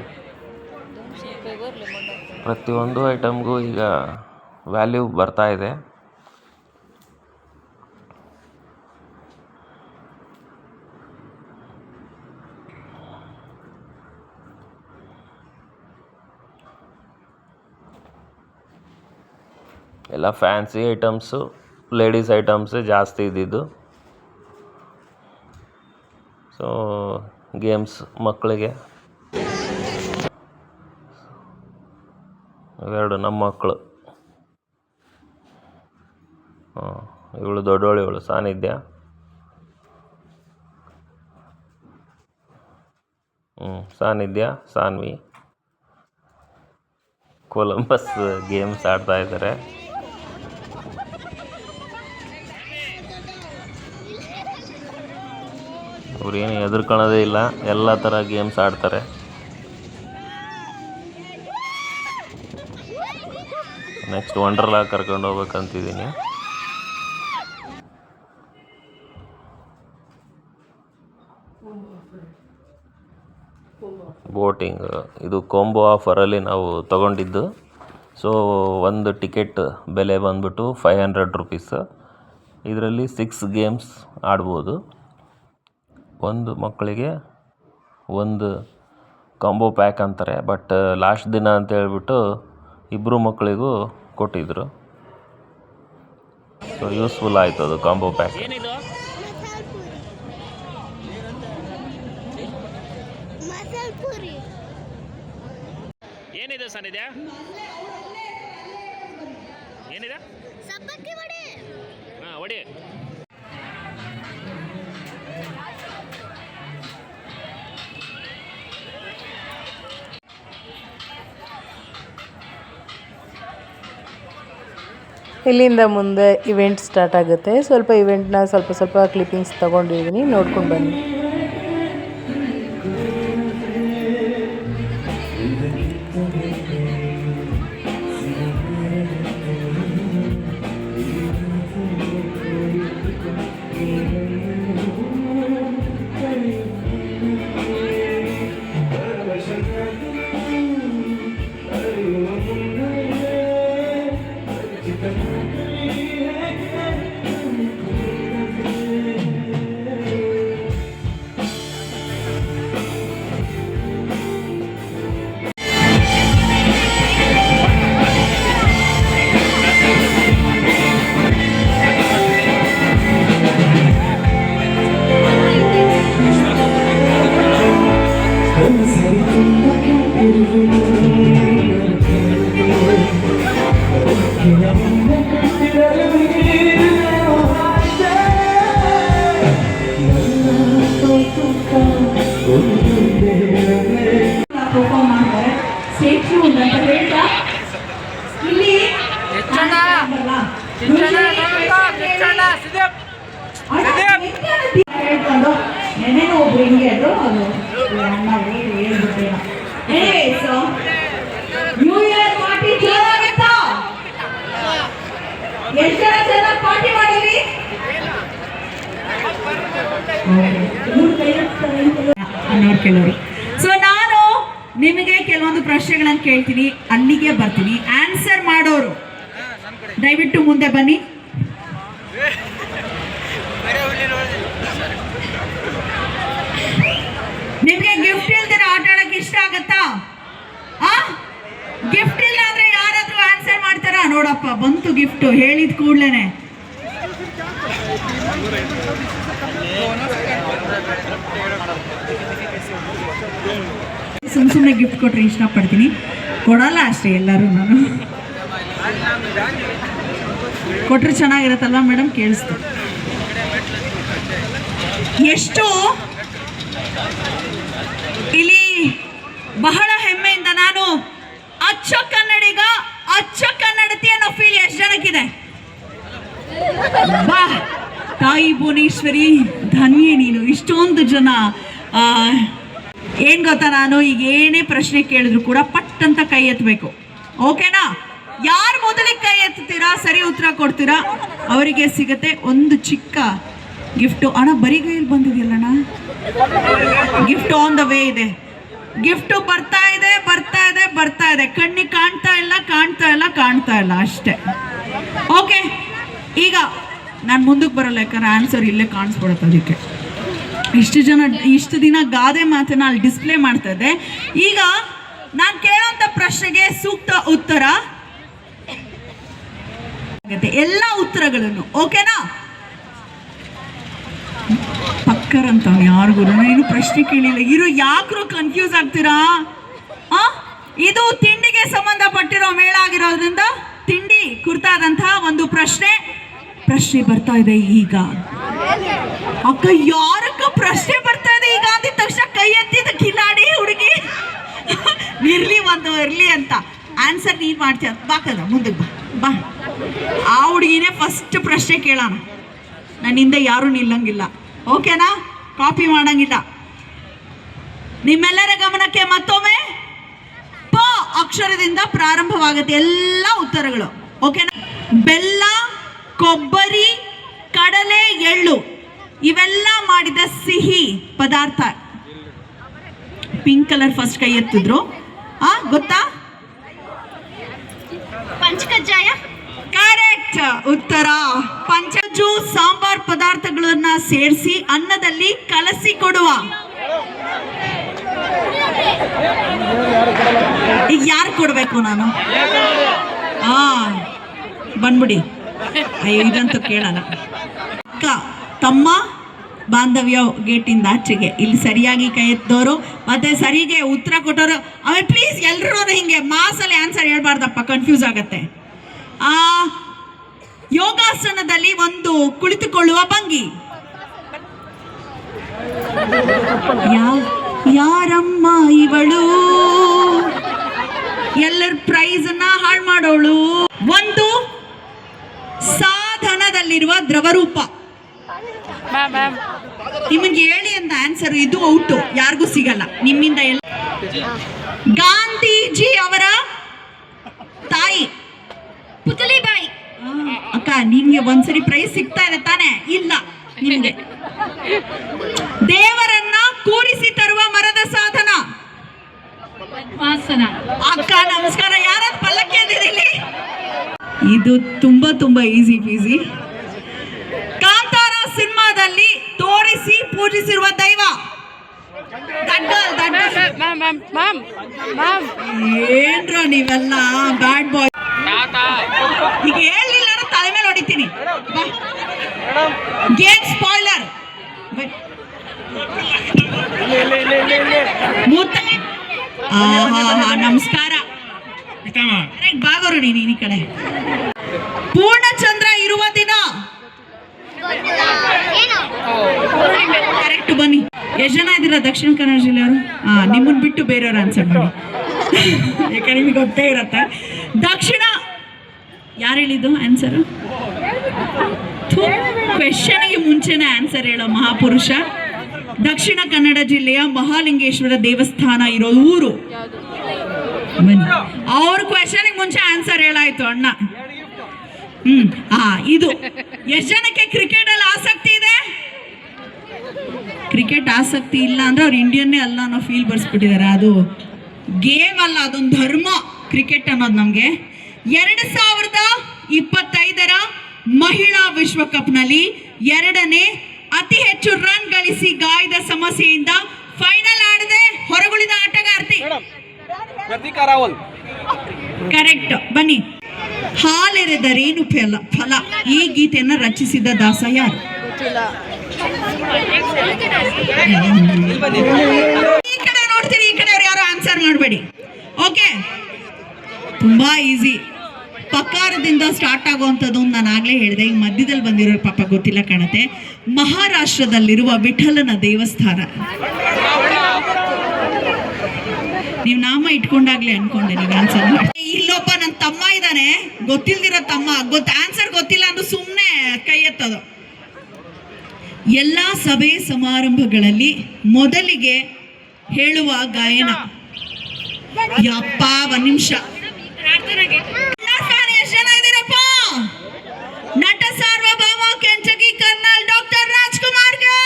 ಪ್ರತಿಯೊಂದು ಐಟಮ್ಗೂ ಈಗ ವ್ಯಾಲ್ಯೂ ಬರ್ತಾ ಇದೆ. ಎಲ್ಲ ಫ್ಯಾನ್ಸಿ ಐಟಮ್ಸು, ಲೇಡೀಸ್ ಐಟಮ್ಸೇ ಜಾಸ್ತಿ ಇದ್ದಿದ್ದು. ಸೊ ಗೇಮ್ಸ್ ಮಕ್ಕಳಿಗೆ ಇವೆರಡು ನಮ್ಮ ಮಕ್ಕಳು. ಇವಳು ದೊಡ್ಡವಳು, ಇವಳು ಸಾನ್ನಿಧ್ಯ. ಸಾನ್ನಿಧ್ಯ, ಸಾನ್ವಿ ಕೊಲಂಬಸ್ ಗೇಮ್ಸ್ ಆಡ್ತಾ ಇದ್ದಾರೆ. ಅವ್ರೇನು ಹೆದರ್ಕೊಳ್ಳೋದೇ ಇಲ್ಲ, ಎಲ್ಲ ಥರ ಗೇಮ್ಸ್ ಆಡ್ತಾರೆ. ನೆಕ್ಸ್ಟ್ ವಂಡರ್ಲಾ ಕರ್ಕೊಂಡು ಹೋಗ್ಬೇಕಂತಿದ್ದೀನಿ. ಬೋಟಿಂಗ್ ಇದು ಕಾಂಬೋ ಆಫರಲ್ಲಿ ನಾವು ತಗೊಂಡಿದ್ದು. ಸೊ ಒಂದು ಟಿಕೆಟ್ ಬೆಲೆ ಬಂದ್ಬಿಟ್ಟು 500 ರುಪೀಸ್. ಇದರಲ್ಲಿ 6 ಗೇಮ್ಸ್ ಆಡ್ಬೋದು. ಒಂದು ಮಕ್ಕಳಿಗೆ ಒಂದು ಕಾಂಬೋ ಪ್ಯಾಕ್ ಅಂತಾರೆ. ಬಟ್ ಲಾಸ್ಟ್ ದಿನ ಅಂತ ಹೇಳ್ಬಿಟ್ಟು ಇಬ್ಬರು ಮಕ್ಕಳಿಗೂ ಕೊಟ್ಟಿದ್ದರು. ಸೊ ಯೂಸ್ಫುಲ್ ಆಯಿತು ಅದು ಕಾಂಬೋ ಪ್ಯಾಕ್. ಏನಿದೆ ಸನ್ನಿಧ್ಯ? ಏನಿದೆ? ಹಾಂ, ಹೊಡಿ. ಇಲ್ಲಿಂದ ಮುಂದೆ ಇವೆಂಟ್ ಸ್ಟಾರ್ಟ್ ಆಗುತ್ತೆ. ಸ್ವಲ್ಪ ಇವೆಂಟ್ನ ಸ್ವಲ್ಪ ಕ್ಲಿಪ್ಪಿಂಗ್ಸ್ ತೊಗೊಂಡಿದ್ದೀನಿ, ನೋಡ್ಕೊಂಡು ಬನ್ನಿ. ನೆನೆನೋ ಒಬ್ರು ಹಿಂಗೆ ಅದು ನ್ಯೂ ಇಯರ್ ಪಾರ್ಟಿ ಜೋರಾಗುತ್ತಾ? ಎಷ್ಟು ಜನ ಚೆನ್ನಾಗಿ ಪಾರ್ಟಿ ಮಾಡಿರಿ? ಕೆಲವರು. ಸೊ ನಾನು ನಿಮಗೆ ಕೆಲವೊಂದು ಪ್ರಶ್ನೆಗಳನ್ನು ಕೇಳ್ತೀನಿ, ಅಲ್ಲಿಗೆ ಬರ್ತೀನಿ. ಆನ್ಸರ್ ಮಾಡೋರು ದಯವಿಟ್ಟು ಮುಂದೆ ಬನ್ನಿ. ನಿಮ್ಗೆ ಗಿಫ್ಟ್ ಇಲ್ದಿರ ಆಟ ಆಡಕ್ಕೆ ಇಷ್ಟ ಆಗತ್ತಾ? ಗಿಫ್ಟ್ ಇಲ್ಲ ಅಂದ್ರೆ ಯಾರಾದ್ರೂ ಆನ್ಸರ್ ಮಾಡ್ತಾರಾ? ನೋಡಪ್ಪ ಬಂತು ಗಿಫ್ಟ್ ಹೇಳಿದ ಕೂಡ್ಲೇನೆ. ಸುಮ್ಮನೆ ಗಿಫ್ಟ್ ಕೊಟ್ರೆ ಇಷ್ಟಪಡ್ತೀನಿ, ಕೊಡಲ್ಲ ಅಷ್ಟೇ ಎಲ್ಲರೂ. ನಾನು ಕೊಟ್ರೆ ಚೆನ್ನಾಗಿರತ್ತಲ್ವಾ ಮೇಡಮ್? ಕೇಳಿಸ್ತು. ಎಷ್ಟು ಇಲ್ಲಿ ಬಹಳ ಹೆಮ್ಮೆಯಿಂದ ನಾನು ಅಚ್ಚ ಕನ್ನಡಿಗ, ಅಚ್ಚ ಕನ್ನಡತಿ ಅನ್ನೋ ಫೀಲ್ ಎಷ್ಟು ಜನಕ್ಕಿದೆ? ಬಾ ತಾಯಿ ಭುವನೇಶ್ವರಿ, ಧನ್ಯೆ ನೀನು. ಇಷ್ಟೊಂದು ಜನ. ಏನ್ ಗೊತ್ತಾ, ನಾನು ಈಗ ಏನೇ ಪ್ರಶ್ನೆ ಕೇಳಿದ್ರು ಕೂಡ ಪಟ್ ಅಂತ ಕೈ ಎತ್ತಬೇಕು, ಓಕೆನಾ? ಯಾರು ಮೊದಲಿಗೆ ಕೈ ಎತ್ತೀರಾ, ಸರಿ ಉತ್ತರ ಕೊಡ್ತೀರಾ, ಅವರಿಗೆ ಸಿಗತ್ತೆ ಒಂದು ಚಿಕ್ಕ ಗಿಫ್ಟು. ಅಣ್ಣ ಬರಿಗೈಯಲ್ಲಿ ಬಂದಿದೆಯಲ್ಲಣ್ಣ, ಗಿಫ್ಟ್ ಆನ್ ದ ವೇ ಇದೆ. ಗಿಫ್ಟ್ ಬರ್ತಾ ಇದೆ, ಬರ್ತಾ ಇದೆ, ಬರ್ತಾ ಇದೆ. ಕಣ್ಣಿಗೆ ಕಾಣ್ತಾ ಇಲ್ಲ, ಕಾಣ್ತಾ ಇಲ್ಲ, ಕಾಣ್ತಾ ಇಲ್ಲ ಅಷ್ಟೇ. ಓಕೆ, ಈಗ ನಾನು ಮುಂದಕ್ಕೆ ಬರಲ್ಲ, ಯಾಕಂದ್ರೆ ಆನ್ಸರ್ ಇಲ್ಲೇ ಕಾಣಿಸ್ಬಿಡುತ್ತೆ. ಅದಕ್ಕೆ ಇಷ್ಟು ದಿನ ಗಾದೆ ಮಾತನ್ನ ಅಲ್ಲಿ ಡಿಸ್ಪ್ಲೇ ಮಾಡ್ತಾ ಇದ್ದೆ. ಈಗ ನಾನು ಕೇಳೋಂಥ ಪ್ರಶ್ನೆಗೆ ಸೂಕ್ತ ಉತ್ತರ ಎಲ್ಲ ಉತ್ತರಗಳನ್ನು, ಓಕೆನಾ? ಪಕ್ಕರಂತ ಯಾರಿಗೂ ಏನು ಪ್ರಶ್ನೆ ಕೇಳಿಲ್ಲ. ಇರೋ ಯಾಕ್ರೋ ಕನ್ಫ್ಯೂಸ್ ಆಗ್ತೀರಾ? ಇದು ತಿಂಡಿಗೆ ಸಂಬಂಧಪಟ್ಟಿರೋ ಮೇಳ ಆಗಿರೋದ್ರಿಂದ ತಿಂಡಿ ಕುರಿತಾದಂತಹ ಒಂದು ಪ್ರಶ್ನೆ ಬರ್ತಾ ಇದೆ ಈಗ. ಅಕ್ಕ ಯಾರಕ್ಕ ಪ್ರಶ್ನೆ ಬರ್ತಾ ಇದೆ ಈಗ ಅಂದಿದ ತಕ್ಷಣ ಕೈ ಎತ್ತಿದ ಕಿಲಾಡಿ ಹುಡುಗಿ. ಇರ್ಲಿ ಅಂತ ಆನ್ಸರ್ ನೀನ್ ಮಾಡ್ತೀಯ. ಬಾಕದ ಮುಂದಕ್ಕೆ ಬಾ. ಆ ಹುಡುಗಿನೇ ಫಸ್ಟ್ ಪ್ರಶ್ನೆ ಕೇಳೋಣ. ನನ್ನಿಂದ ಯಾರು ನಿಲ್ಲಂಗಿಲ್ಲ, ಓಕೆನಾ? ಕಾಪಿ ಮಾಡಂಗಿಲ್ಲ. ನಿಮ್ಮೆಲ್ಲರ ಗಮನಕ್ಕೆ ಮತ್ತೊಮ್ಮೆ ಪ ಅಕ್ಷರದಿಂದ ಪ್ರಾರಂಭವಾಗುತ್ತೆ ಎಲ್ಲ ಉತ್ತರಗಳು, ಓಕೆನಾ? ಬೆಲ್ಲ, ಕೊಬ್ಬರಿ, ಕಡಲೆ, ಎಳ್ಳು ಇವೆಲ್ಲ ಮಾಡಿದ ಸಿಹಿ ಪದಾರ್ಥ. ಪಿಂಕ್ ಕಲರ್ ಫಸ್ಟ್ ಕೈ ಎತ್ತಿದ್ರು, ಗೊತ್ತಾ? ಪಂಚಕಜ್ಜಾಯ. ಕರೆಕ್ಟ್ ಉತ್ತರ. ಪಂಚಜು ಸಾಂಬಾರ್ ಪದಾರ್ಥಗಳನ್ನ ಸೇರಿಸಿ ಅನ್ನದಲ್ಲಿ ಕಲಸಿ ಕೊಡುವ ಈಗ ಯಾರು ಕೊಡಬೇಕು ನಾನು? ಬಂದ್ಬಿಡಿ. ಅಯ್ಯೋ ಇದಂತೂ ಕೇಳಲ್ಲ. ಅಕ್ಕ ತಮ್ಮ ಬಾಂಧವ್ಯ ಗೇಟಿಂದ ಆಚೆಗೆ ಇಲ್ಲಿ ಸರಿಯಾಗಿ ಕೈ ಎತ್ತಿದವರು ಮತ್ತೆ ಸರಿಗೆ ಉತ್ತರ ಕೊಟ್ಟವರು. ಆಮೇಲೆ ಪ್ಲೀಸ್ ಎಲ್ಲರೂ ಹಿಂಗೆ ಮಾಸಲ್ಲಿ ಆನ್ಸರ್ ಹೇಳ್ಬಾರ್ದಪ್ಪ, ಕನ್ಫ್ಯೂಸ್ ಆಗತ್ತೆ. ಯೋಗಾಸನದಲ್ಲಿ ಒಂದು ಕುಳಿತುಕೊಳ್ಳುವ ಭಂಗಿ ಯಾರಮ್ಮ ಇವಳು? ಎಲ್ಲರ ಪ್ರೈಸ್ ಅನ್ನ ಹಾಳು ಮಾಡೋಳು. ಒಂದು ಸಾಧನದಲ್ಲಿರುವ ದ್ರವರೂಪ. ನಿಮಗೆ ಹೇಳಿ ಅಂತ ಆನ್ಸರ್, ಇದು ಔಟು, ಯಾರಿಗೂ ಸಿಗಲ್ಲ ನಿಮ್ಮಿಂದ. ಗಾಂಧೀಜಿ ಅವರ ತಾಯಿ ಪುತಲಿಬಾಯಿ. ಅಕ್ಕ ನಿಮ್ಗೆ ಒಂದ್ಸರಿ ಪ್ರೈಸ್ ಸಿಗ್ತಾ ಇದೆ ತಾನೆ? ಇಲ್ಲ ನಿಮ್ಗೆ. ದೇವರನ್ನ ಕೂರಿಸಿ ತರುವ ಮರದ ಸಾಧನ ವಾಸನ. ಅಕ್ಕ ನಮಸ್ಕಾರ. ಯಾರದ್ ಪಲ್ಲಕ್ಕಿ ಅಂದಿದ್ದೀರಿ? ಇದು ತುಂಬಾ ತುಂಬಾ ಈಸಿ ಪೀಸಿ. ಕಾಂತಾರ ಸಿನಿಮಾದಲ್ಲಿ ತೋರಿಸಿ ಪೂಜಿಸಿರುವ ದೈವ. ಏನ್ರ ನೀವೆಲ್ಲ ಬ್ಯಾಡ್ ಬಾಯ್. ಈಗ ಹೇಳಿಲ್ಲ ತಲೆ ಮೇಲೆ ಹೊಡಿತೀನಿ. Gate spoiler. ನಮಸ್ಕಾರ. ಬಾಗೋರು ನೀನು ಈ ಕಡೆ. ಪೂರ್ಣಚಂದ್ರ ಇರುವ ದಿನ ಕರೆಕ್ಟ್. ಬನ್ನಿ. ಎಷ್ಟು ಜನ ಇದ್ದೀರಾ ದಕ್ಷಿಣ ಕನ್ನಡ ಜಿಲ್ಲೆಯವರು? ನಿಮ್ಮನ್ನ ಬಿಟ್ಟು ಬೇರೆಯವ್ರು ಆನ್ಸರ್ ಮಾಡಿ, ಯಾಕಂದ್ರೆ ನಿಮಗೆ ಗೊತ್ತೇ ಇರತ್ತೆ. ದಕ್ಷಿಣ ಯಾರು ಹೇಳಿದ್ದು ಆನ್ಸರ್? ಕ್ವೆಶನ್ಗೆ ಮುಂಚೆನೆ ಆನ್ಸರ್ ಹೇಳೋ ಮಹಾಪುರುಷ. ದಕ್ಷಿಣ ಕನ್ನಡ ಜಿಲ್ಲೆಯ ಮಹಾಲಿಂಗೇಶ್ವರ ದೇವಸ್ಥಾನ ಇರೋ ಊರು. ಅವ್ರ ಕ್ವೆಶನ್ಗೆ ಮುಂಚೆ ಆನ್ಸರ್ ಹೇಳಾಯ್ತು ಅಣ್ಣ. ಇದು. ಎಷ್ಟು ಜನಕ್ಕೆ ಕ್ರಿಕೆಟ್ ಅಲ್ಲಿ ಆಸಕ್ತಿ ಇದೆ? ಕ್ರಿಕೆಟ್ ಆಸಕ್ತಿ ಇಲ್ಲ ಅಂದ್ರೆ ಅವ್ರು ಇಂಡಿಯನ್ನೇ ಅಲ್ಲ ಅನ್ನೋ ಫೀಲ್ ಬರ್ಸ್ಬಿಟ್ಟಿದ್ದಾರೆ. ಅದು ಗೇಮ್ ಅಲ್ಲ, ಅದೊಂದು ಧರ್ಮ ಕ್ರಿಕೆಟ್ ಅನ್ನೋದು ನಮ್ಗೆ. 2025 ಮಹಿಳಾ ವಿಶ್ವಕಪ್ನಲ್ಲಿ 2ನೇ ಅತಿ ಹೆಚ್ಚು ರನ್ ಗಳಿಸಿ ಗಾಯದ ಸಮಸ್ಯೆಯಿಂದ ಫೈನಲ್ ಆಡದೆ ಹೊರಗುಳಿದ ಆಟಗಾರ್ತಿ. ಕರೆಕ್ಟ್. ಬನ್ನಿ. ಹಾಲೆರೆದರೇನು ಫಲ ಈ ಗೀತೆಯನ್ನ ರಚಿಸಿದ ದಾಸ ಯಾರು? ಈ ಕಡೆ ನೋಡ್ತೀರಿ, ಈ ಕಡೆ ಯಾರು ಆನ್ಸರ್ ಮಾಡಬೇಡಿ. ಓಕೆ, ತುಂಬಾ ಈಸಿ. ಪಕಾರದಿಂದ ಸ್ಟಾರ್ಟ್ ಆಗುವಂಥದ್ದು ನಾನು ಆಗ್ಲೇ ಹೇಳಿದೆ. ಈಗ ಮಧ್ಯದಲ್ಲಿ ಬಂದಿರೋ ಪಾಪ ಗೊತ್ತಿಲ್ಲ ಕಾಣತ್ತೆ. ಮಹಾರಾಷ್ಟ್ರದಲ್ಲಿರುವ ವಿಠಲನ ದೇವಸ್ಥಾನ. ನೀವು ನಾಮ ಇಟ್ಕೊಂಡಾಗ್ಲೇ ಅನ್ಕೊಂಡೆ ನೀವು ಆನ್ಸರ್ ಮಾಡಿ. ಇಲ್ಲೊಬ್ಬ ನನ್ನ ತಮ್ಮ ಇದ್ದಾನೆ, ಗೊತ್ತಿಲ್ದಿರೋ ತಮ್ಮ. ಆನ್ಸರ್ ಗೊತ್ತಿಲ್ಲ ಅಂದ್ರೆ ಸುಮ್ಮನೆ ಕೈ ಎತ್ತೋದು. ಎಲ್ಲಾ ಸಭೆ ಸಮಾರಂಭಗಳಲ್ಲಿ ಮೊದಲಿಗೆ ಹೇಳುವ ಗಾಯನ. ಯಪ್ಪ ಒಂದ್ ನಿಮಿಷ. ಜನ ಇದ್ದೀರಪ್ಪ. ನಟ ಸಾರ್ವಭೌಮ ಕೆಂಚಗಿ ಕರ್ನಲ್ ಡಾಕ್ಟರ್ ರಾಜ್ಕುಮಾರ್ಗೆ.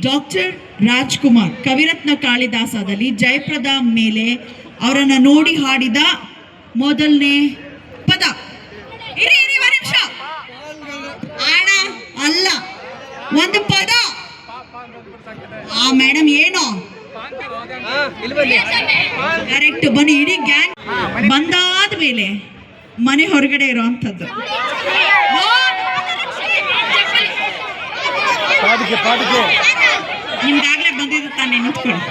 ಡಾಕ್ಟರ್ ರಾಜ್ಕುಮಾರ್ ಕವಿರತ್ನ ಕಾಳಿದಾಸದಲ್ಲಿ ಜಯಪ್ರದ ಮೇಲೆ ಅವರನ್ನ ನೋಡಿ ಹಾಡಿದ ಮೊದಲನೇ ಪದ. ಇರಿ ಒಂದು ನಿಮಿಷ. ಆಣ ಅಲ್ಲ, ಒಂದು ಪದ. ಮೇಡಮ್ ಏನು? ಕರೆಕ್ಟ್. ಬನ್ನಿ. ಇಡೀ ಗ್ಯಾಂಗ್ ಬಂದಾದ ಮೇಲೆ ಮನೆ ಹೊರಗಡೆ ಇರೋಂಥದ್ದು. ನಿಮ್ಗಾಗ್ಲೇ ಬಂದಿದ್ದು ತಾನೇ, ನಿಂತ್ಕೊಳ್ಳಿ.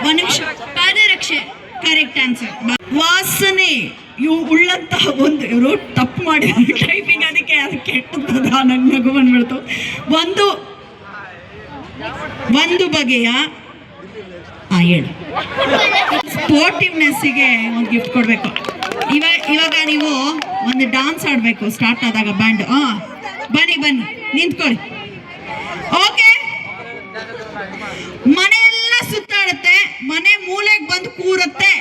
ಒಂದು ನಿಮಿಷ. ಪಾದರಕ್ಷೆ. Correct answer. ವಾಸನೆ ಇವು ಉಳ್ಳಂತಹ ಒಂದು. ಇವರು ತಪ್ಪು ಮಾಡಿ ಟೈಪಿಂಗ್, ಅದಕ್ಕೆ ಕೆಟ್ಟದ ನಂಗೆ ನಗು ಬಂದ್ಬಿಡ್ತು. ಒಂದು ಬಗೆಯ ಹೇಳು. ಸ್ಪೋರ್ಟಿವ್ನೆಸ್ಸಿಗೆ ಒಂದು ಗಿಫ್ಟ್ ಕೊಡಬೇಕು. ಇವಾಗ ನೀವು ಒಂದು ಡಾನ್ಸ್ ಆಡಬೇಕು ಸ್ಟಾರ್ಟ್ ಆದಾಗ ಬ್ಯಾಂಡ್. ಬನ್ನಿ ನಿಂತ್ಕೊಳ್ಳಿ. ಓಕೆ. ಮನೆಯೆಲ್ಲ ಸುತ್ತಾಡುತ್ತೆ, ಮನೆ ಮೂಲೆಗೆ ಬಂದು ಕೂರುತ್ತೆ.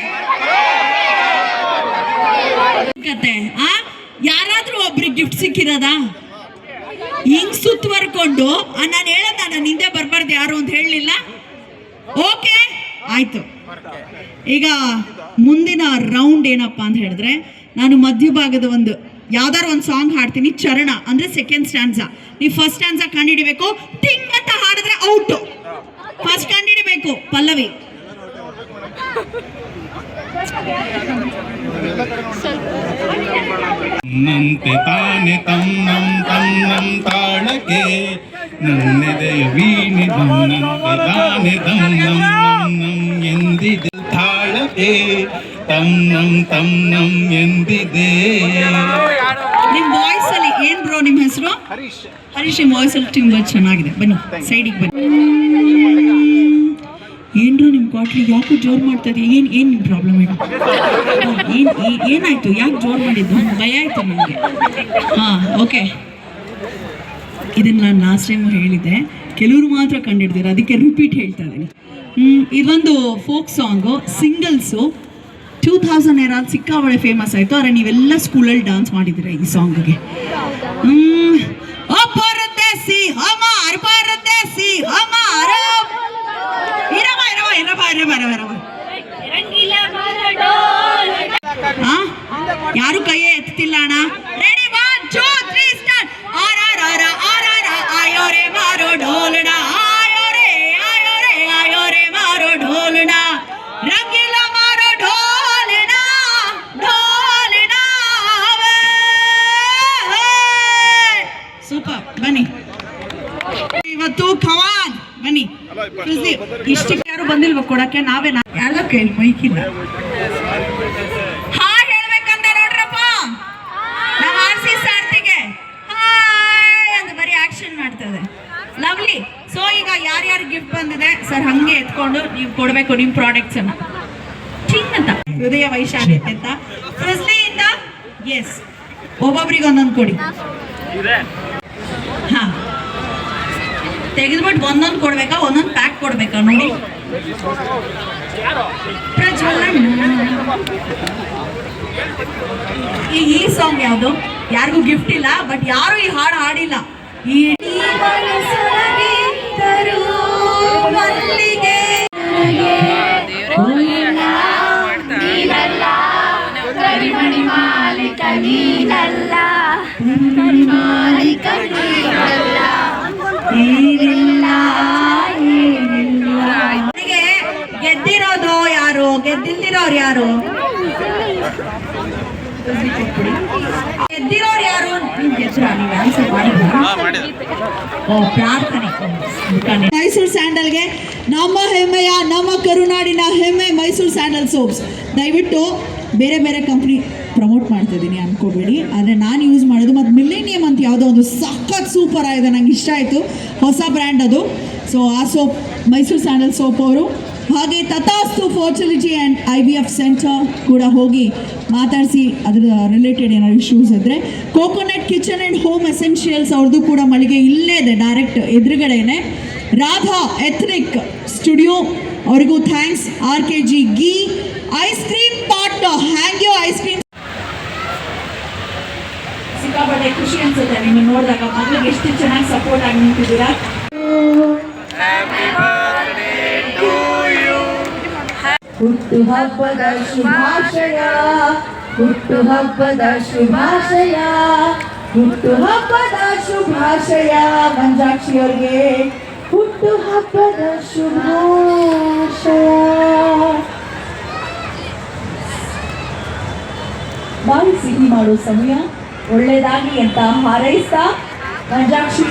ಯಾರಾದ್ರೂ ಒಬ್ರಿಗೆ ಗಿಫ್ಟ್ ಸಿಕ್ಕಿರೋದಾ? ಹಿಂಗ್ ಸುತ್ತುವರ್ಕೊಂಡು ನಾನು ಹೇಳೋದ, ನಾನು ಹಿಂದೆ ಬರ್ಬಾರ್ದು ಯಾರು ಅಂತ ಹೇಳಲಿಲ್ಲ. ಓಕೆ ಆಯ್ತು. ಈಗ ಮುಂದಿನ ರೌಂಡ್ ಏನಪ್ಪಾ ಅಂತ ಹೇಳಿದ್ರೆ, ನಾನು ಮಧ್ಯಭಾಗದ ಒಂದು ಯಾವ್ದಾರು ಒಂದು ಸಾಂಗ್ ಹಾಡ್ತೀನಿ. ಚರಣ ಅಂದ್ರೆ ಸೆಕೆಂಡ್ ಸ್ಟ್ಯಾನ್ಸಾ. ನೀವು ಫಸ್ಟ್ ಸ್ಟ್ಯಾನ್ಸಾ ಕಂಡು ಹಿಡಿಬೇಕು. ಟಿಂಗ್ ಅಂತ ಹಾಡಿದ್ರೆ ಔಟು. ಫಸ್ಟ್ ಕಂಡಿಡಿಬೇಕು ಪಲ್ಲವಿ. ನಂತೆ ತಾನೆ ತನ್ನಂ ತನ್ನಂ ತಾಳಕ್ಕೆ ನನ್ನೆದೆಯ ವೀಣೆ ನಂತೆ ತಾನೆ ತನ್ನಂ ನನ್ನಂ ಎಂದಿದೆ ತಾಳಕ್ಕೆ ತನ್ನಂ ತನ್ನಂ ಎಂದಿದೆ. ನಿಮ್ ವಾಯ್ಸ್ ಅಲ್ಲಿ ಏನ್ ಬ್ರೋ ನಿಮ್ಮ ಹೆಸರು? ಹರೀಶ್. ನಿಮ್ ವಾಯ್ಸ್ ಅಲ್ಲಿ ತುಂಬಾ ಚೆನ್ನಾಗಿದೆ. ಬನ್ನಿ ಸೈಡಿಗೆ ಬನ್ನಿ. ಏನ್ರೋ ನಿಮ್ ಕ್ವಾಟ್ಲಿ ಯಾಕೋ ಜೋರ್ ಮಾಡ್ತಾ ಇದೆ? ಏನ್ ನಿಮ್ ಪ್ರಾಬ್ಲಮ್ ಈಗ? ಏನಾಯ್ತು? ಯಾಕೆ ಜೋರ್ ಮಾಡಿದ್ದು? ಭಯ ಆಯ್ತು ನನಗೆ. ಹಾ ಓಕೆ, ಇದನ್ನ ನಾನು ಲಾಸ್ಟ್ ಟೈಮ್ ಹೇಳಿದ್ದೆ, ಕೆಲವರು ಮಾತ್ರ ಕಂಡಿಡ್ತೀರ, ಅದಕ್ಕೆ ರಿಪೀಟ್ ಹೇಳ್ತಾ ಇದ್ದೀನಿ. ಇದೊಂದು ಫೋಕ್ ಸಾಂಗು, ಸಿಂಗಲ್ಸು 2000 ಏರಲ್ಲಿ ಸಿಕ್ಕಾಬಳೆ ಫೇಮಸ್ ಆಯಿತು. ಆದರೆ ನೀವೆಲ್ಲ ಸ್ಕೂಲಲ್ಲಿ ಡ್ಯಾನ್ಸ್ ಮಾಡಿದ್ದೀರ ಈ ಸಾಂಗ್ಗೆ. ಪರದೇಸಿ ಹಮಾರ್ ಪರದೇಸಿ ಹಮಾರ ಇರವ ಇರವ ಇರವ ಇರವ ಇರವ. ಯಾರು ಕೈಯೇ ಎತ್ತಿಲ್ಲ ಅಣ್ಣ. Ready 1 2 3 start. ಆರ ಆರ ಆರ ಆರ ಆಯೋರೆ ಮಾರೋ ಢೋಲಣ ಆಯೋರೆ ಆಯೋರೆ ಆಯೋರೆ ಮಾರೋ ಢೋಲಣ ರಂಗಿಲ ಮಾರೋ ಢೋಲಣ ಢೋಲಣ. ಸೂಪರ್. ಬನ್ನಿ ಇವತ್ತು ಖವಾನ್ ಬನ್ನಿ. ಇಷ್ಟಕ್ಕೆ ಯಾರು ಬಂದಿಲ್ವ ಕೊಡಕ್ಕೆ? ನಾವೇ ಯಾರ್ದೋ ಕೇಳಿ ಮೈಕಿಲ್ಲ. ಹಾಯ್ ಹೇಳ್ಬೇಕಂತ ನೋಡ್ರಪ್ಪ ನಮ್ಮ ಆರ್ಸಿ ಸಾರ್ತಿಗೆ ಹಾಯ್ ಅಂತ ಬರೀ ಆಕ್ಷನ್ ಮಾಡ್ತದೆ. ಲವ್ಲಿ. ಸೊ ಈಗ ಯಾರ್ಯಾರು ಗಿಫ್ಟ್ ಬಂದಿದೆ ಸರ್ ಹಂಗೆ ಎತ್ಕೊಂಡು ನೀವು ಕೊಡ್ಬೇಕು ನಿಮ್ಮ ಪ್ರಾಡಕ್ಟ್ಸ್ ಅನ್ನ. ಚಿನ್ನತ ಹೃದಯ ವೈಶಾಲ್ಯ ಅಂತ ಫ್ರಿಸ್ಲಿಯಿಂದ ಎಸ್ ಒಬ್ಬೊಬ್ರಿಗೆ ಒಂದೊಂದು ಕೊಡಿ. ಹಾ ತೆಗೆದ್ಬಿಟ್ಟು ಒಂದೊಂದು ಕೊಡ್ಬೇಕಾ? ಒಂದೊಂದು ಪ್ಯಾಕ್ ಕೊಡ್ಬೇಕಾ ನೋಡಿ. ಈ ಸಾಂಗ್ ಯಾವುದು? ಯಾರಿಗೂ ಗಿಫ್ಟ್ ಇಲ್ಲ, ಬಟ್ ಯಾರು ಈ ಹಾಡು ಹಾಡಿಲ್ಲ. ಗೆದ್ದಿರೋದು ಯಾರು? ಗೆದ್ದಿಲ್ದಿರೋರು ಯಾರು? ಗೆದ್ದಿರೋರು ಯಾರು? ಪ್ರಾರ್ಥನೆ. ಮೈಸೂರು ಸ್ಯಾಂಡಲ್ಗೆ ನಮ್ಮ ಹೆಮ್ಮೆಯ, ನಮ್ಮ ಕರುನಾಡಿನ ಹೆಮ್ಮೆ ಮೈಸೂರು ಸ್ಯಾಂಡಲ್ ಸೋಪ್ಸ್. ದಯವಿಟ್ಟು ಬೇರೆ ಬೇರೆ ಕಂಪ್ನಿ ಪ್ರಮೋಟ್ ಮಾಡ್ತಾ ಇದ್ದೀನಿ ಅನ್ಕೋಬೇಡಿ, ಆದರೆ ನಾನು ಯೂಸ್ ಮಾಡೋದು ಮತ್ತು ಮಿಲೇನಿಯಂ ಅಂತ ಯಾವುದೋ ಒಂದು ಸಖತ್ ಸೂಪರ್ ಆಗಿದೆ, ನಂಗೆ ಇಷ್ಟ ಆಯಿತು. ಹೊಸ ಬ್ರ್ಯಾಂಡ್ ಅದು. ಸೊ ಆ ಸೋಪ್ ಮೈಸೂರು ಸ್ಯಾಂಡಲ್ ಸೋಪ್ ಅವರು. ಹಾಗೆ Tathastu fertility and IVF center ಕೂಡ ಹೋಗಿ ಮಾತಾಡಿಸಿ ಅದ್ರ ರಿಲೇಟೆಡ್ ಏನಾದ್ರು ಇಶ್ಯೂಸ್ ಇದ್ದರೆ. Coconut kitchen and home essentials ಅವ್ರದ್ದು ಕೂಡ ಮಳಿಗೆ ಇಲ್ಲೇ ಇದೆ, ಡೈರೆಕ್ಟ್ ಎದುರುಗಡೆನೆ. ರಾಧಾ ಎಥ್ನಿಕ್ ಸ್ಟುಡಿಯೋ ಅವರಿಗೂ thanks. RKG ghee ice cream partner Hangyo ice cream. ಸಿಕ್ಕಾಪಟ್ಟೆ ಖುಷಿ ಅನ್ಸುತ್ತೆ ನಿಮ್ಮನ್ನು ನೋಡಿದಾಗ. ಮಗಳಿಗೆ ಎಷ್ಟು ಚೆನ್ನಾಗಿ ಸಪೋರ್ಟ್ ಆಗಿ ನಿಂತಿದ್ದೀರಾ. ಹುಟ್ಟು ಹಬ್ಬದ ಶುಭಾಶಯ, ಹುಟ್ಟು ಹಬ್ಬದ ಶುಭಾಶಯ, ಹುಟ್ಟು ಹಬ್ಬದ ಶುಭಾಶಯ. ಮಂಜಾಕ್ಷಿ ಅವ್ರಿಗೆ ಹುಟ್ಟು ಹಬ್ಬದ ಶುಭಾಶಯ. ಬಾರಿ ಸಿಹಿ ಮಾಡೋ ಸಮಯ, ಒಳ್ಳೇದಾಗಿ ಅಂತ ಹಾರೈಸ್ತಾ ಮಂಜಾಕ್ಷಿ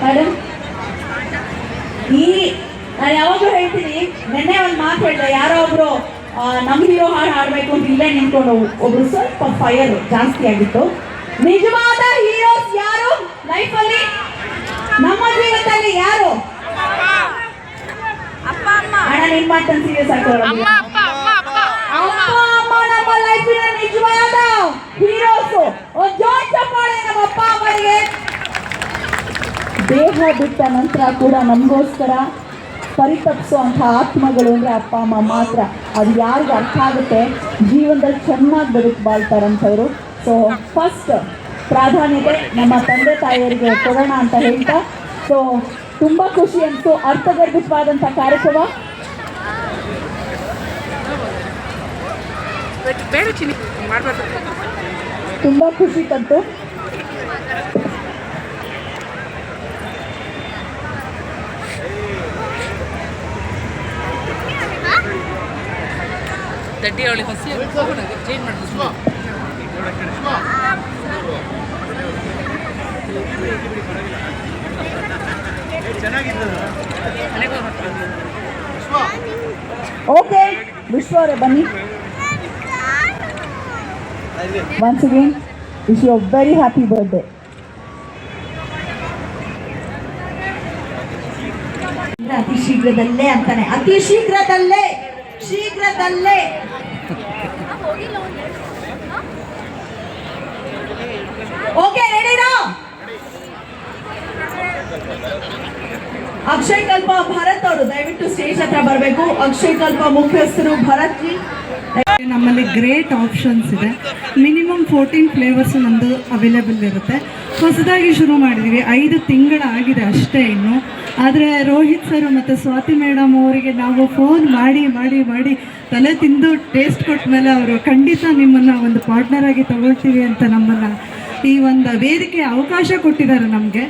ಮೇಡಮ್. ನಾನು ಯಾವಾಗಲೂ ಹೇಳ್ತೀನಿ, ನಿನ್ನೆ ಒಂದು ಮಾತು ಹೇಳಿದೆ, ಯಾರೋ ಒಬ್ರು ನಮ್ಮ ಹೀರೋ ಹಾಡು ಹಾಡಬೇಕು ಅಂತ ಇಲ್ಲೇ ನಿಂತ್ಕೊಂಡು ಒಬ್ರು ಸ್ವಲ್ಪ ಫೈರ್ ಜಾಸ್ತಿ ಆಗಿತ್ತು. ನಿಜವಾದ ಹೀರೋಸ್ ಯಾರು ಲೈಫಲ್ಲಿ, ನಮ್ಮ ಜೀವನದಲ್ಲಿ ಯಾರು? ಅಣ್ಣ ನಿಮ್ಮ ಮಾತನ್ನು ಸೀರಿಯಸ್ ಆಗ್ತಾರೆ. ಅಪ್ಪ ಅಮ್ಮ ನಮ್ಮ ಲೈಫಿನ ನಿಜವಾದ ಹೀರೋಸ್. ಒಂದು ಜೋರ್ ಚಪ್ಪಾಳೆ ನಮ್ಮ ಅಪ್ಪ ಅಮ್ಮರಿಗೆ. ದೇಹ ಬಿಟ್ಟ ನಂತರ ಕೂಡ ನಮಗೋಸ್ಕರ ಪರಿತಪಿಸುವಂಥ ಆತ್ಮಗಳು ಅಂದರೆ ಅಪ್ಪ ಅಮ್ಮ ಮಾತ್ರ. ಅದು ಯಾರಿಗೆ ಅರ್ಥ ಆಗುತ್ತೆ, ಜೀವನದಲ್ಲಿ ಚೆನ್ನಾಗಿ ಬಾಳ್ತಾರಂಥವ್ರು. ಸೊ ಫಸ್ಟ್ ಪ್ರಾಧಾನ್ಯತೆ ನಮ್ಮ ತಂದೆ ತಾಯಿಯರಿಗೆ ಕೊಡೋಣ ಅಂತ ಹೇಳ್ತಾ, ಸೊ ತುಂಬ ಖುಷಿ ಅನಿಸ್ತು. ಅರ್ಥಗರ್ಭಿತವಾದಂಥ ಕಾರ್ಯಕ್ರಮ. ತುಂಬ ಖುಷಿ ತಂತು. ದಡ್ಡಿ ಅವಳಿ ಹಸಿ ಚೇಂಜ್ ಮಾಡಿ ಓಕೆ ವಿಶ್ವ ಅವರೇ ಬನ್ನಿ. Once again wish you very happy birthday. ಅತಿ ಶೀಘ್ರದಲ್ಲೇ ಅಂತಾನೆ, ಅತಿ ಶೀಘ್ರದಲ್ಲೇ ಶೀಘ್ರದಲ್ಲೇ. ಓಕೆ ರೆಡಿನಾ? ಅಕ್ಷಯ್ ಕಲ್ಪ ಭರತ್ ಅವರು ದಯವಿಟ್ಟು ಸ್ಟೇಜ್ ಹತ್ರ ಬರಬೇಕು. ಅಕ್ಷಯ್ ಕಲ್ಪ ಮುಖ್ಯಸ್ಥರು ಭರತ್ ಜಿ. ನಮ್ಮಲ್ಲಿ ಗ್ರೇಟ್ ಆಪ್ಷನ್ಸ್ ಇದೆ. ಮಿನಿಮಮ್ 14 ಫ್ಲೇವರ್ಸ್ ನಮ್ಮದು ಅವೈಲೇಬಲ್ ಇರುತ್ತೆ. ಹೊಸದಾಗಿ ಶುರು ಮಾಡಿದ್ದೀವಿ, 5 ತಿಂಗಳಾಗಿದೆ ಅಷ್ಟೇ ಇನ್ನು. ಆದರೆ ರೋಹಿತ್ ಸರ್ ಮತ್ತು ಸ್ವಾತಿ ಮೇಡಮ್ ಅವರಿಗೆ ನಾವು ಫೋನ್ ಮಾಡಿ ಮಾಡಿ ಮಾಡಿ ತಲೆ ತಿಂದು ಟೇಸ್ಟ್ ಕೊಟ್ಟ ಮೇಲೆ ಅವರು ಖಂಡಿತ ನಿಮ್ಮನ್ನು ಒಂದು ಪಾರ್ಟ್ನರ್ ಆಗಿ ತಗೊಳ್ತೀವಿ ಅಂತ ನಮ್ಮನ್ನು ಈ ಒಂದು ವೇದಿಕೆ ಅವಕಾಶ ಕೊಟ್ಟಿದ್ದಾರೆ ನಮಗೆ.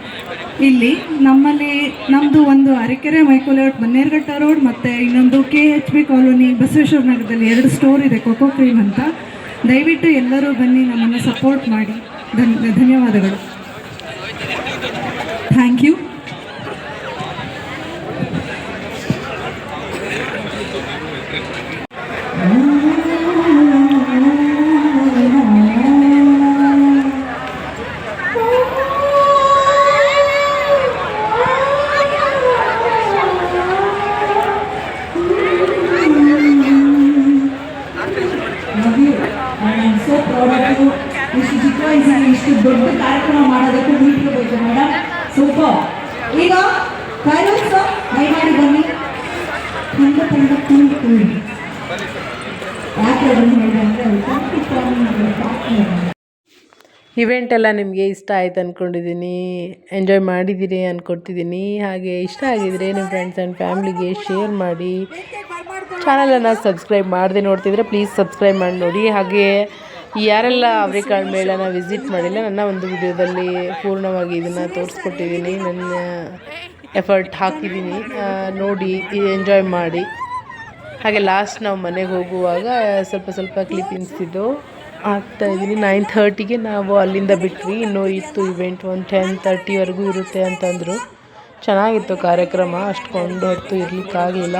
ಇಲ್ಲಿ ನಮ್ಮಲ್ಲಿ ನಮ್ಮದು ಒಂದು ಅರಕೆರೆ ಮೈಕೋಲೇಔಟ್ ಬನ್ನೇರ್ಘಟ್ಟ ರೋಡ್ ಮತ್ತು ಇನ್ನೊಂದು KHB ಕಾಲೋನಿ ಬಸವೇಶ್ವರ ನಗರದಲ್ಲಿ 2 ಸ್ಟೋರ್ ಇದೆ, ಕೊಕೋ ಕ್ರೀಮ್ ಅಂತ. ದಯವಿಟ್ಟು ಎಲ್ಲರೂ ಬನ್ನಿ, ನಮ್ಮನ್ನು ಸಪೋರ್ಟ್ ಮಾಡಿ. ಧನ್ಯವಾದಗಳು. Thank you. ಇಷ್ಟು ಚಿಕ್ಕ ವಯಸ್ಸಿಗೆ ಇಷ್ಟು ದೊಡ್ಡ ಕಾರ್ಯಕ್ರಮ ಮಾಡೋದಕ್ಕೆ ಮೀಟಿರಬೇಕು ಮೇಡಮ್. ಸೂಪರ್. ಈಗ ಕೈಲಾಸ ದಯಮಾಡಿ ಬನ್ನಿ. ತಂಡ ತಂಡ ಕೂಡಿ ಯಾಕೆ ಅದನ್ನು ಹೇಳಿದೆ ಅಂದರೆ ಇವೆಂಟ್ ಎಲ್ಲ ನಿಮಗೆ ಇಷ್ಟ ಆಯ್ತು ಅಂದ್ಕೊಂಡಿದ್ದೀನಿ, ಎಂಜಾಯ್ ಮಾಡಿದ್ದೀರಿ ಅಂದ್ಕೊಡ್ತಿದ್ದೀನಿ. ಹಾಗೆ ಇಷ್ಟ ಆಗಿದರೆ ನಿಮ್ಮ ಫ್ರೆಂಡ್ಸ್ ಆ್ಯಂಡ್ ಫ್ಯಾಮ್ಲಿಗೆ ಶೇರ್ ಮಾಡಿ. ಚಾನಲನ್ನು ಸಬ್ಸ್ಕ್ರೈಬ್ ಮಾಡದೆ ನೋಡ್ತಿದ್ರೆ ಪ್ಲೀಸ್ ಸಬ್ಸ್ಕ್ರೈಬ್ ಮಾಡಿ ನೋಡಿ. ಹಾಗೆ ಯಾರೆಲ್ಲ ಅವರೆಕಾಳು ಮೇಳನ ವಿಸಿಟ್ ಮಾಡಿಲ್ಲ, ನನ್ನ ಒಂದು ವಿಡಿಯೋದಲ್ಲಿ ಪೂರ್ಣವಾಗಿ ಇದನ್ನು ತೋರಿಸ್ಕೊಟ್ಟಿದ್ದೀನಿ, ನನ್ನ ಎಫರ್ಟ್ ಹಾಕಿದ್ದೀನಿ. ನೋಡಿ ಎಂಜಾಯ್ ಮಾಡಿ. ಹಾಗೆ ಲಾಸ್ಟ್ ನಾವು ಮನೆಗೆ ಹೋಗುವಾಗ ಸ್ವಲ್ಪ ಕ್ಲಿಪ್ಪಿಂಗ್ಸ್ ಇದು ಹಾಕ್ತಾಯಿದ್ದೀನಿ. 9:30ಗೆ ನಾವು ಅಲ್ಲಿಂದ ಬಿಟ್ವಿ. ಇನ್ನೂ ಇತ್ತು ಇವೆಂಟ್, ಒಂದು 10:30ವರೆಗೂ ಇರುತ್ತೆ ಅಂತಂದರು. ಚೆನ್ನಾಗಿತ್ತು ಕಾರ್ಯಕ್ರಮ. ಅಷ್ಟೊಂದು ಹೊತ್ತು ಇರಲಿಕ್ಕಾಗಲಿಲ್ಲ.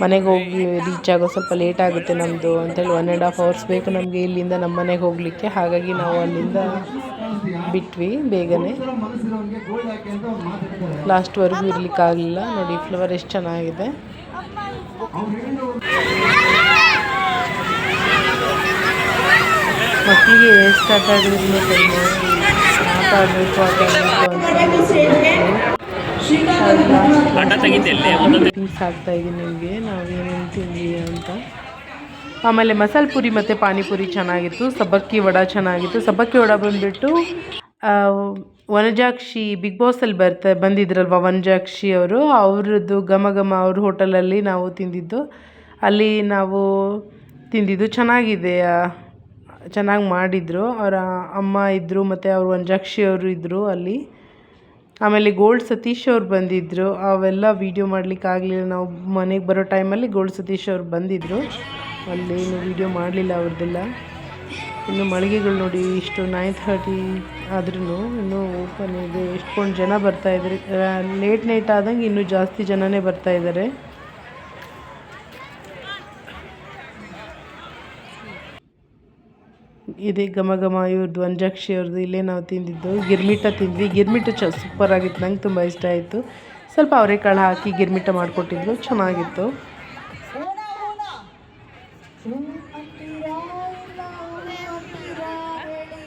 ಮನೆಗೆ ಹೋಗಿ ರೀಚ್ ಆಗೋ ಸ್ವಲ್ಪ ಲೇಟ್ ಆಗುತ್ತೆ ನಮ್ಮದು ಅಂತೇಳಿ 1.5 hours ಬೇಕು ನಮಗೆ ಇಲ್ಲಿಂದ ನಮ್ಮ ಮನೆಗೆ ಹೋಗಲಿಕ್ಕೆ. ಹಾಗಾಗಿ ನಾವು ಅಲ್ಲಿಂದ ಬಿಟ್ವಿ ಬೇಗನೆ. ಲಾಸ್ಟ್ವರೆಗೂ ಇರಲಿಕ್ಕಾಗಲಿಲ್ಲ. ನೋಡಿ ಫ್ಲವರ್ ಎಷ್ಟು ಚೆನ್ನಾಗಿದೆ. ಮಕ್ಕಳಿಗೆ ಎಷ್ಟು ಆಟ ಆಡಿದ್ರು ಮಾತಾಡಬೇಕು ಥಿಂಗ್ಸ್ ಆಗ್ತಾಯಿದ್ದೀನಿ ನಿಮಗೆ ನಾವೇನೇನು ತಿಂದ್ವಿ ಅಂತ. ಆಮೇಲೆ ಮಸಾಲೆ ಪುರಿ ಮತ್ತು ಪಾನಿಪುರಿ ಚೆನ್ನಾಗಿತ್ತು. ಸಬ್ಬಕ್ಕಿ ವಡ ಚೆನ್ನಾಗಿತ್ತು. ಸಬ್ಬಕ್ಕಿ ವಡ ಬಂದುಬಿಟ್ಟು ವನಜಾಕ್ಷಿ ಬಿಗ್ ಬಾಸಲ್ಲಿ ಬಂದಿದ್ರಲ್ವ ವನಜಾಕ್ಷಿ ಅವರು, ಅವ್ರದ್ದು ಘಮ ಅವ್ರ ಹೋಟೆಲಲ್ಲಿ ನಾವು ತಿಂದಿದ್ದು. ಅಲ್ಲಿ ನಾವು ತಿಂದಿದ್ದು ಚೆನ್ನಾಗಿದೆ, ಚೆನ್ನಾಗಿ ಮಾಡಿದರು. ಅವರ ಅಮ್ಮ ಇದ್ದರು ಮತ್ತು ಅವರು ವನಜಾಕ್ಷಿ ಅವರು ಇದ್ದರು ಅಲ್ಲಿ. ಆಮೇಲೆ ಗೋಲ್ಡ್ ಸತೀಶ್ ಅವ್ರು ಬಂದಿದ್ದರು. ಅವೆಲ್ಲ ವೀಡಿಯೋ ಮಾಡಲಿಕ್ಕಾಗಲಿಲ್ಲ. ನಾವು ಮನೆಗೆ ಬರೋ ಟೈಮಲ್ಲಿ ಗೋಲ್ಡ್ ಸತೀಶ್ ಅವ್ರು ಬಂದಿದ್ದರು. ಅಲ್ಲಿ ಇನ್ನೂ ವೀಡಿಯೋ ಮಾಡಲಿಲ್ಲ ಅವ್ರದ್ದೆಲ್ಲ. ಇನ್ನು ಮಳಿಗೆಗಳು ನೋಡಿ ಇಷ್ಟು 9:30 ಆದ್ರೂ ಇನ್ನೂ ಓಪನ್ ಇದೆ. ಎಷ್ಟೊಂದು ಜನ ಬರ್ತಾಯಿದ್ದಾರೆ. ಲೇಟ್ ನೈಟ್ ಆದಂಗೆ ಇನ್ನೂ ಜಾಸ್ತಿ ಜನನೇ ಬರ್ತಾಯಿದ್ದಾರೆ. ಇದೆ ಘಮ ಇವ್ರದ್ದು ವನಜಾಕ್ಷಿ ಅವ್ರದ್ದು. ಇಲ್ಲೇ ನಾವು ತಿಂದಿದ್ದು ಗಿರ್ಮಿಟ ತಿಂದ್ವಿ. ಗಿರ್ಮಿಟ ಸೂಪರಾಗಿತ್ತು, ನಂಗೆ ತುಂಬ ಇಷ್ಟ ಆಯಿತು. ಸ್ವಲ್ಪ ಅವರೆಕಾಳು ಹಾಕಿ ಗಿರ್ಮಿಟ ಮಾಡಿಕೊಟ್ಟಿದ್ರು, ಚೆನ್ನಾಗಿತ್ತು.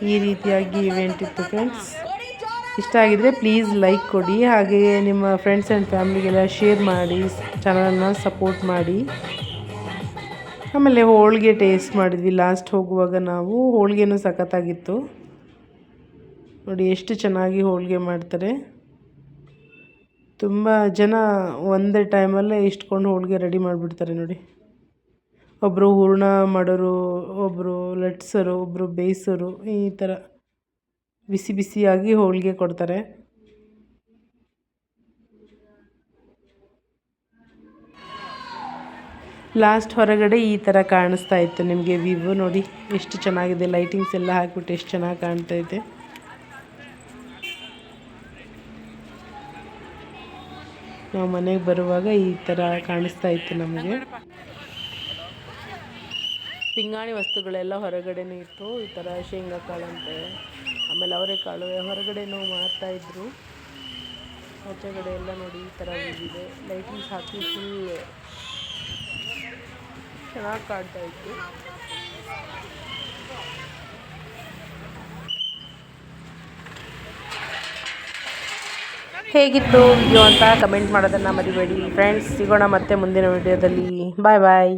ಈ ರೀತಿಯಾಗಿ ಇವೆಂಟ್ ಇತ್ತು ಫ್ರೆಂಡ್ಸ್. ಇಷ್ಟ ಆಗಿದರೆ ಪ್ಲೀಸ್ ಲೈಕ್ ಕೊಡಿ. ಹಾಗೆಯೇ ನಿಮ್ಮ ಫ್ರೆಂಡ್ಸ್ ಆ್ಯಂಡ್ ಫ್ಯಾಮ್ಲಿಗೆಲ್ಲ ಶೇರ್ ಮಾಡಿ, ಚಾನಲನ್ನು ಸಪೋರ್ಟ್ ಮಾಡಿ. ಆಮೇಲೆ ಹೋಳಿಗೆ ಟೇಸ್ಟ್ ಮಾಡಿದ್ವಿ ಲಾಸ್ಟ್ ಹೋಗುವಾಗ ನಾವು. ಹೋಳಿಗೆನೂ ಸಖತ್ತಾಗಿತ್ತು. ನೋಡಿ ಎಷ್ಟು ಚೆನ್ನಾಗಿ ಹೋಳಿಗೆ ಮಾಡ್ತಾರೆ. ತುಂಬ ಜನ ಒಂದೇ ಟೈಮಲ್ಲೇ ಇಷ್ಟೊಂದು ಹೋಳಿಗೆ ರೆಡಿ ಮಾಡಿಬಿಡ್ತಾರೆ ನೋಡಿ. ಒಬ್ಬರು ಹೂರಣ ಮಾಡೋರು, ಒಬ್ಬರು ಲಟ್ಸೋರು, ಒಬ್ಬರು ಬೇಯಿಸೋರು, ಈ ಥರ ಬಿಸಿ ಬಿಸಿಯಾಗಿ ಹೋಳಿಗೆ ಕೊಡ್ತಾರೆ. ಲಾಸ್ಟ್ ಹೊರಗಡೆ ಈ ಥರ ಕಾಣಿಸ್ತಾ ಇತ್ತು ನಿಮಗೆ ವ್ಯೂ ನೋಡಿ ಎಷ್ಟು ಚೆನ್ನಾಗಿದೆ. ಲೈಟಿಂಗ್ಸ್ ಎಲ್ಲ ಹಾಕ್ಬಿಟ್ಟು ಎಷ್ಟು ಚೆನ್ನಾಗಿ ಕಾಣ್ತಾ ಇದೆ. ನಾವು ಮನೆಗೆ ಬರುವಾಗ ಈ ಥರ ಕಾಣಿಸ್ತಾ ಇತ್ತು ನಮಗೆ. ಪಿಂಗಾಣಿ ವಸ್ತುಗಳೆಲ್ಲ ಹೊರಗಡೆನೇ ಇತ್ತು. ಈ ಥರ ಶೇಂಗಾ ಕಾಳಂತೆ, ಆಮೇಲೆ ಅವರೆಕಾಳು ಹೊರಗಡೆನೂ ಮಾರ್ತಾಯಿದ್ರು. ಆಚೆಗಡೆ ಎಲ್ಲ ನೋಡಿ ಈ ಥರ ಇದೆ. ಲೈಟಿಂಗ್ಸ್ ಹಾಕಿ ಫುಲ್ ಚೆನ್ನಾಗಿ ಕಾಣ್ತಾ ಇತ್ತು. ಹೇಗಿತ್ತು ವಿಡಿಯೋ ಅಂತ ಕಮೆಂಟ್ ಮಾಡೋದನ್ನು ಮರಿಬೇಡಿ ಫ್ರೆಂಡ್ಸ್. ಸಿಗೋಣ ಮತ್ತೆ ಮುಂದಿನ ವಿಡಿಯೋದಲ್ಲಿ. ಬಾಯ್ ಬಾಯ್.